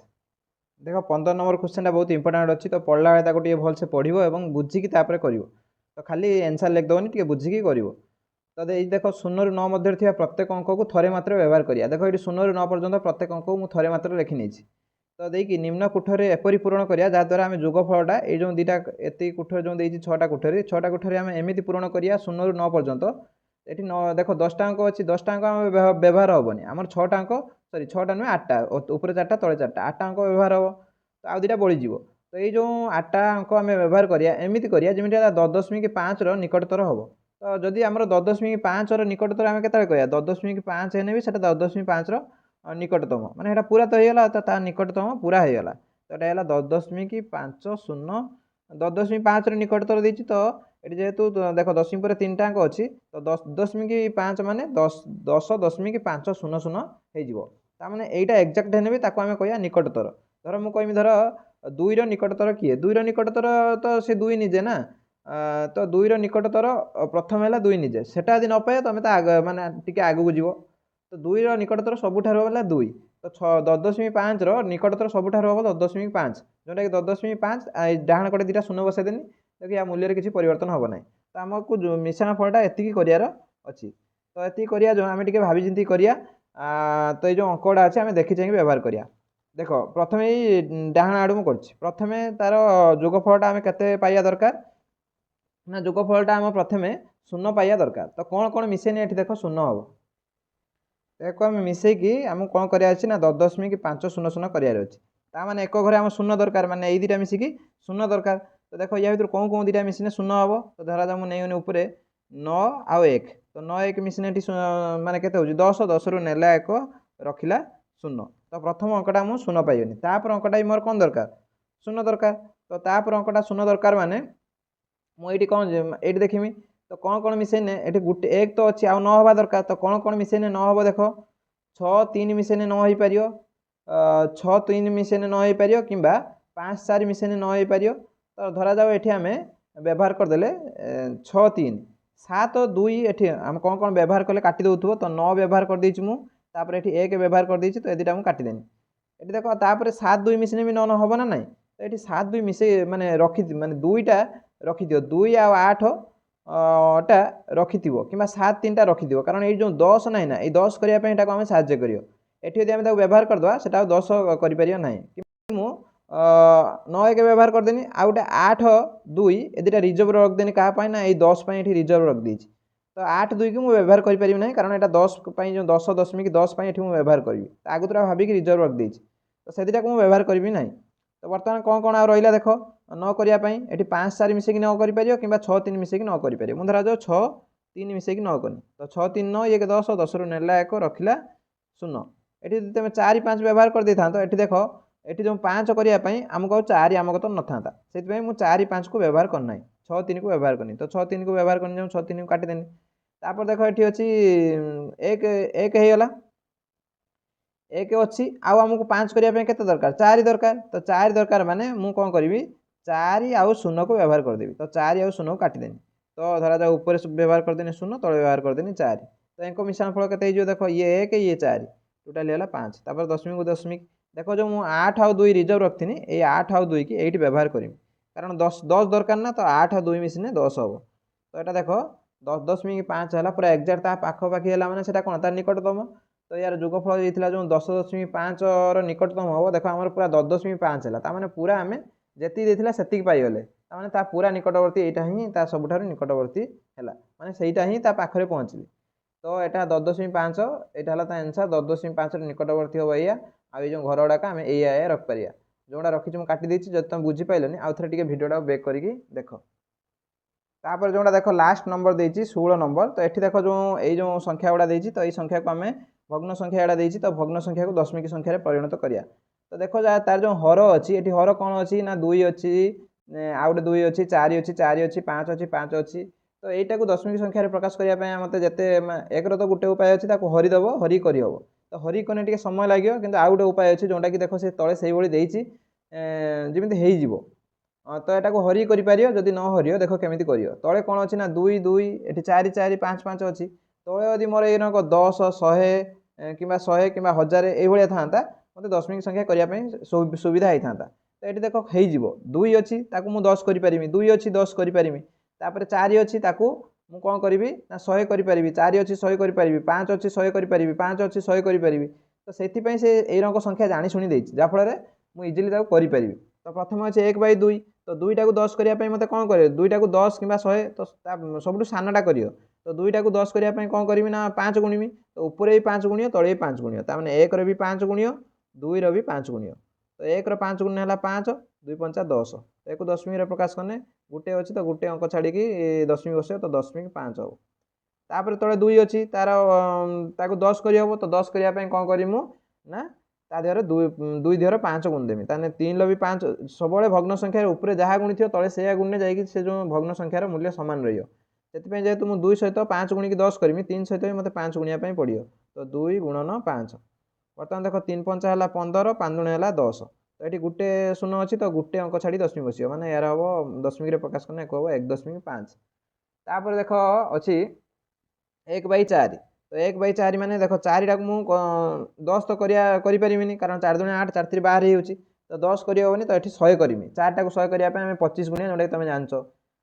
দেখ 15 নম্বর কোশ্চেনটা বহুত ইম্পর্টান্ট ଅଛି তো পড়লা বেলে তাকে টিকে ভালসে পড়িব এবং বুঝিকি তারপরে করিব তো খালি आंसर লিখিদেবনি টিকে বুঝিকি করিব তো এই দেখ 0 ରୁ 9 মধ্যে থিবা প্রত্যেক অঙ্কକୁ থরে মাত্র ব্যবহার করিয়া দেখ এটি 0 ରୁ 9 পর্যন্ত প্রত্যেক অঙ্কକୁ মু থরে মাত্র লেখি নেছি তো ଦେଇକି নিম্ন কুঠরে এপরি পূরণ করিয়া যা দ্বারা আমি যোগফলটা এই যে দুইটা এতি কুঠরে যে ଦେଇছি 6টা কুঠরে আমি এমিতি পূরণ করিয়া 0 ରୁ 9 পর্যন্ত এটি দেখো 10টা অঙ্ক ଅଛି 10টা অঙ্ক আমি ব্যবহার হবনি আমার 6টা অঙ্ক সরি 6টা নয় 8টা উপরে 4টা তলে 4টা 8টা অঙ্ক ব্যবহার হব তো আউ দুইটা বলি যাব তো এই যে 8টা অঙ্ক আমি ব্যবহার করিয়া এমিতি করিয়া যেমিতি 10.5 ର নিকটতর হব তো যদি আমার 10.5 ର নিকটতর আমি কেতবে করিয়া 10.5 হেনে বি সেটা 10.5 ର নিকটতম মানে এটা পুরা তো হয়ে গেল তো তার নিকটতম পুরা হয়ে গেল তো এটা হল 10.50 10.5 ର নিকটতর দিয়েছি তো এটি যেহেতু দেখো দশমিক পরে 3টা অঙ্ক ଅଛି তো 10.5 মানে 10.50 ହେଇଯିବ তা মানে এইটা এক্সাক্ট হেনে বি তাকে আমি কইয়া নিকটতর ধর মু কইমি ধর 2 ର নিকটতর কিয়ে 2 ର নিকটতর তো সে 2 নিজে না তো 2 ର নিকটতর প্রথম ହେଲା 2 নিজে সেটা যদি ন পায় তুমি তা মানে টিকে আগুକୁ ଯିବ তো 2 ର নিকটতর ସବୁଠାରୁ ହେଲା 2 তো 10.5 ର নিকটতর ସବୁଠାରୁ হব 10.5 जोटा कि 10.5 ডাহাণ কটে দুইটা শূন্য বসাই দেনি দেখি या মূল্যের কিছু পরিবর্তন হব নাই তো আমাকে মিশ্রণ ফলটা এতিকি করিয়ার ଅଛି তো এতিকি করিয়া আমি টিকে ভাবি চিন্তি করিয়া তো এই যে অঙ্কটা আছে আমি দেখি চাই ব্যবহার করিয়া দেখ প্রথমে এই ডাহাণ আড়ু মু করছি প্রথমে তার যোগফলটা আমি কেতে পাইয়া দরকার না যোগফলটা আমার প্রথমে শূন্য পাইয়া দরকার তো কোণ কোণ মিশাইনি এটি দেখ শূন্য হব দেখো আমি মিশাইকি আমি কোণ করিয়া আছে না 10.500 করিয়ার ଅଛି তা মানে এক ঘরে আমার শূন্য দরকার মানে এই দুইটা মিশিকি শূন্য দরকার তো দেখো ইয়া ভিতরে কোন কোন দুইটা মিশিনে শূন্য হব তো ধরা যাও মু নেইনি উপরে 9 ଆଉ 1 তো 9 1 মিশিনে এটি মানে কেতে হচ্ছে 10 10 রু নেলা 1 রখিলা শূন্য তো প্রথম অঙ্কটা মু শূন্য পাইনি তারপর অঙ্কটা মোর কোন দরকার শূন্য দরকার তো তারপর অঙ্কটা শূন্য দরকার মানে মু এইটি কোন এইটি দেখিমি তো কোন কোন মিশাইনে এটি গুটে 1 তো ଅଛି ଆଉ 9 হবা দরকার তো কোন কোন মিশাইনে 9 হব দেখো 6 3 মিশাইনে 9 হই পারিও 6 3 মিশাইনে 9 হই পারিও কিংবা 5 4 মিশাইনে 9 হই পারিও তো ধরা যাও এটি আমি ব্যবহার করদেলে 6 3 7 2 এটি আমি কোন কোন ব্যবহার করলে কাটি দেউথিব তো 9 ব্যবহার করে দিয়েছি মু তারপরে এটি 1 ব্যবহার করে দিয়েছি তো এদিটা মু কাটি দেনি এটি দেখো তারপরে 7 2 মিশাইনে বি 9 হব না নাই তো এটি 7 2 মিশাই মানে রখি মানে দুইটা রখি দিও 2 ଆଉ 8 টা রখিথিব কিংবা 7 3টা রখিদিও কারণ এই যে 10 নাই না এই 10 করিয়া পই এটাকে আমি সাহায্য করিও এটি যদি আমি তাকে ব্যবহার করদবা সেটা 10 করি পারিও নাই মু 9 1 ব্যবহার করদেনি আর গোটে 8 2 এ দুইটা রিজর্ভ রখ দেনি কাহা পাই না এই 10 পাই এটি রিজর্ভ রখ দিয়েছি তো तो 8 2 की मुझे व्यवहार करें कारण यहाँ 10 जो 10.10 ये मुझे व्यवहार करी आगुरा भाविक रिजर्व रखी तो से मुझे व्यवहार करी ना तो बर्तमान कौन कौन रहा देख न करने ये 5 4 मिसेक न कर 6 3 मिसेक न कर मुझे धरा जाओ 6 3 मिसेक न कनी तो 6 3 9 ये 10 10 रु नेला 1 रखिला 0 ये तुम 4 5 व्यवहार कर देता तो ये देख ये जो 5 करने आमको 4 आमको तो न था से मुझे 4 5 को व्यवहार करना 6 3 को व्यवहार करनी तो 6 3 को व्यवहार करनी 6 3 को काटिदेनी तापर देख ये अच्छी एक एक होगा एक अच्छी आमको 5 करने के दरकार 4 दरकार तो 4 दरकार माने मुझे कौन करी 4 आउ 0 को व्यवहार करदेवी तो 4 आउ 0 को काटिदेनी तो धरा जाओ ऊपर व्यवहार करदेनी 0 तले व्यवहार करदेनी 4 तो इनको मिश्रण फल के देख ये 1 ये 4 टोटाली है 5 तापर दशमिक को दशमिक देख जो मुझे 8 आउ 2 रिजर्व रखी ये 8 आउ 2 की ये व्यवहार करी कारण 10 10 दरकार ना तो 8 और 2 मिसने 10 हम तो यहाँ देख 10.5 है पूरा एक्जाक्ट पाखपाखी है मैंने कौन तार निकटतम तो यार जोगफल जो जो 10.5 निकटतम हम देख आम पूरा 10.5 है पूरा आम जी से पाईगले ता पूरा निकटवर्ती यहाँ ही सबुठ निकटवर्ती है माने सहीटा ही पाखे पहुँचली तो यहाँ 10.5 यहाँ है आंसर 10.5 निकटवर्ती हम या आई जो घर गुड़ाक आम या रखिपर जोड़ा रखी मुझे काटिदी जब तुम बुझीपारे आउ थे भिडियोटा बेक करके देख तापर जोड़ा देख लास्ट नंबर देती 16 नंबर तो ये देख जो संख्या गुड़ा देती तो ये संख्या को आम भग्न संख्या गुड़ा देती तो भग्न संख्या को दशमिक संख्यार परिणत करिया तो देख तार जो हर अच्छी ये हर कौन अच्छी ना 2 अच्छी आउ गए 2 अच्छी 4 अच्छी 4 अच्छी 5 अच्छी 5 अच्छी तो यहीटा को दशमिक संख्यार प्रकाश करने मत जिते एक तो गोटे उपाय अच्छी हरिदेव हरि करहब तो हरि कने टे समय लगे कि आउ गए उपाय अच्छी जोटा कि देख से तले से भाई जमी हो तो यहाँ को हरि कर जदि न हर देख केमी कर तले कौन अच्छी ना 2 2 ये 4 4 5 5 अच्छी तले यदि मोर ये 10 100 कि 100 कि 1000 ये था मतलब दशमिक संख्या करने सुविधा होता तो ये देख हो 2 अच्छी मुझे 10 करी 2 अच्छी 10 करी 4 अच्छी मुझे कौन करी ना 100 करी 4 अच्छी 100 करी 5 अच्छी 100 करी 5 अच्छी 100 करी तो से यही संख्या जानी शुणी जहाँफल मुझे इजिली करी तो प्रथम अच्छे 1 बाई 2 तो 2टा को 10 करने मत कौन करे 2टा को 10 कि 100 तो सब सानटा कर तो 2टा को 10 करने कौन करी ना 5 गुणिमी तो ऊपर भी 5 गुणियो तले भी 5 गुणियो तार 1 भी 5 गुणियो 2 भी 5 गुणियो तो 1 5 गुण है 5 2 5 10 तो एक दशमिक प्रकाश करने गोटे अच्छी तो गोटे अंक छाड़ी दशमिक बस तो 10.5 हम तापर तले 2 अच्छी तार 10 करहब तो 10 करने कौन करी ना ता देहर 2 देहर 5 गुणदेमी ताने 3 भी 5 सब भग्न संख्यार ऊपर जहाँ गुणी थी तले से गुणे जाकि से जो भग्न संख्यार मूल्य सामान रही जेहेतु मुझे 2 सहित 5 गुणिकी 10 करमी 3 सहित भी मत 5 गुणिया पड़ो तो 2 गुणन 5 बर्तमान देख 3 5 है 15 5 गुण है 10 तो ये गोटे 0 अच्छी तो गोटे अंक छाड़ी दशमिक बस मैंने यार हम दशमिक प्रकाश करना एक हम 1.5 तापर देख अच्छी 1 बाई 4 तो 1 बाई 4 माने देख 4टा को मुझे 10 तो करें कारण 4 दूनी 8 4 3 बाहर तो 10 करहबनी तो ये 100 करमी 4टा को 100 करने 25 गुणिया जोटा तुम जान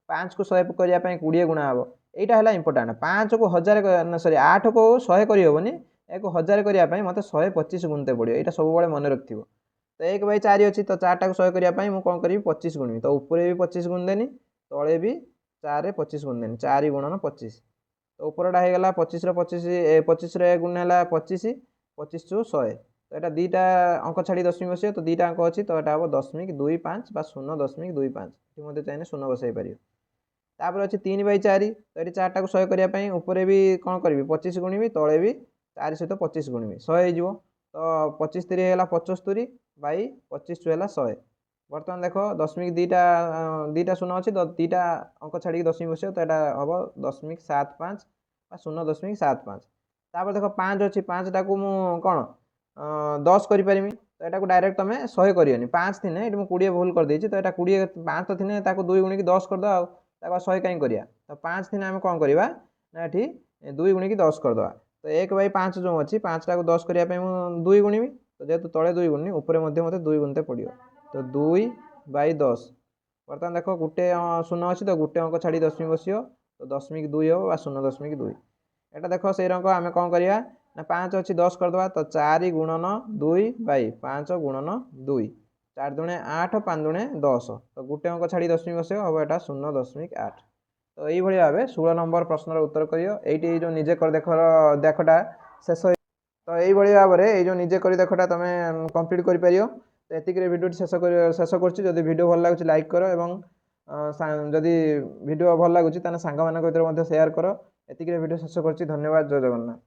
5 को 100 करने 20 गुणा हम यहाँ है इंपोर्टाट 5 को 1000 सरी 8 को 100 करहबनी एक 1000 करने मत 125 गुणते पड़ो यहाँ सब मन रखी तो 1 बाई 4 अच्छी तो 4टा को 100 करने मुझे कौन करी 25 गुणमी तो ऊपर भी 25 गुण देनी तले भी 4 25 गुण देनी 4 गुणन 25 तो ऊपरटा होगा 25 25 गुण है 25 25 × 100 तो यहाँ 2टा अंक छाड़ी दशमिक बस तो 2टा अंक अच्छी तो यहाँ हम 0.25 बा 0.25 ये चाहिए 0 बसई पार तापर अच्छी 3 बाई 4 तो ये 4टा को 100 करने ऊपर भी कौन करी 25 गुणमी तले भी 4 सहित 25 गुणमी 100 हो तो 25 3 है 75 बाई 25 है 100 बर्तमान देख दशमिक 2टा 0 अच्छी तो 2टा अंक छाड़ी दशमिक बस तो यहाँ हम 0.75 0.75 तापर देख 5 अच्छी 5टा को मुझे कौन 10 करी तो यहाँ डायरेक्ट तुम 100 करनी 5 थी ये मुझे 20 भूल कर देती तो यहाँ 20 5 तो थी 2 गुणिकी 10 करदे 100 कहीं करा तो 5 थी आम कौन करवा ना ये 2 गुणिकी 10 करदे तो 1 बाई 5 जो अच्छी 5टा को 10 करने 2 गुणिमी तो जेहतु तले 2 गुणनी ऊपर मत 2 गुणते पड़ो तो 2 बाई 10 बर्तमान देख गोटे 0 अच्छी तो गोटे अंक छाड़ी दशमिक बस तो 0.2 हम 0.2 यहाँ देख से अंक आम कौन करवा ना 5 अच्छी 10 करदे तो 4 गुणन 2 बाई 5 गुणन 2 4 दूणे 8 5 दूणे 10 तो गोटे अंक छाड़ी दशमिक बस हम यहाँ 0.8 ତ ଏଇଭଳି ଭାବେ 16 ନମ୍ବର ପ୍ରଶ୍ନର ଉତ୍ତର କରିବ। ଏଇଠି ଏଇ ଯେଉଁ ନିଜେ କରି ଦେଖଟା ଶେଷ। ତ এইভাবে ভাবে এই যে নিজে করে দেখটা তুমি কমপ্লিট করিপার। তো এতিকি ভিডিওটি শেষ করছি। যদি ভিডিও ভাল লাগুଛି লাইক কর এবং যদি ভিডিও ভাল লাগুଛି তাহলে সাংগ ମାନଙ୍କ ভিতরে ମଧ୍ୟ সেয়ার কর। এতিকি ভিডিও শেষ করছি। ধন্যবাদ। জয় জগন্নাথ।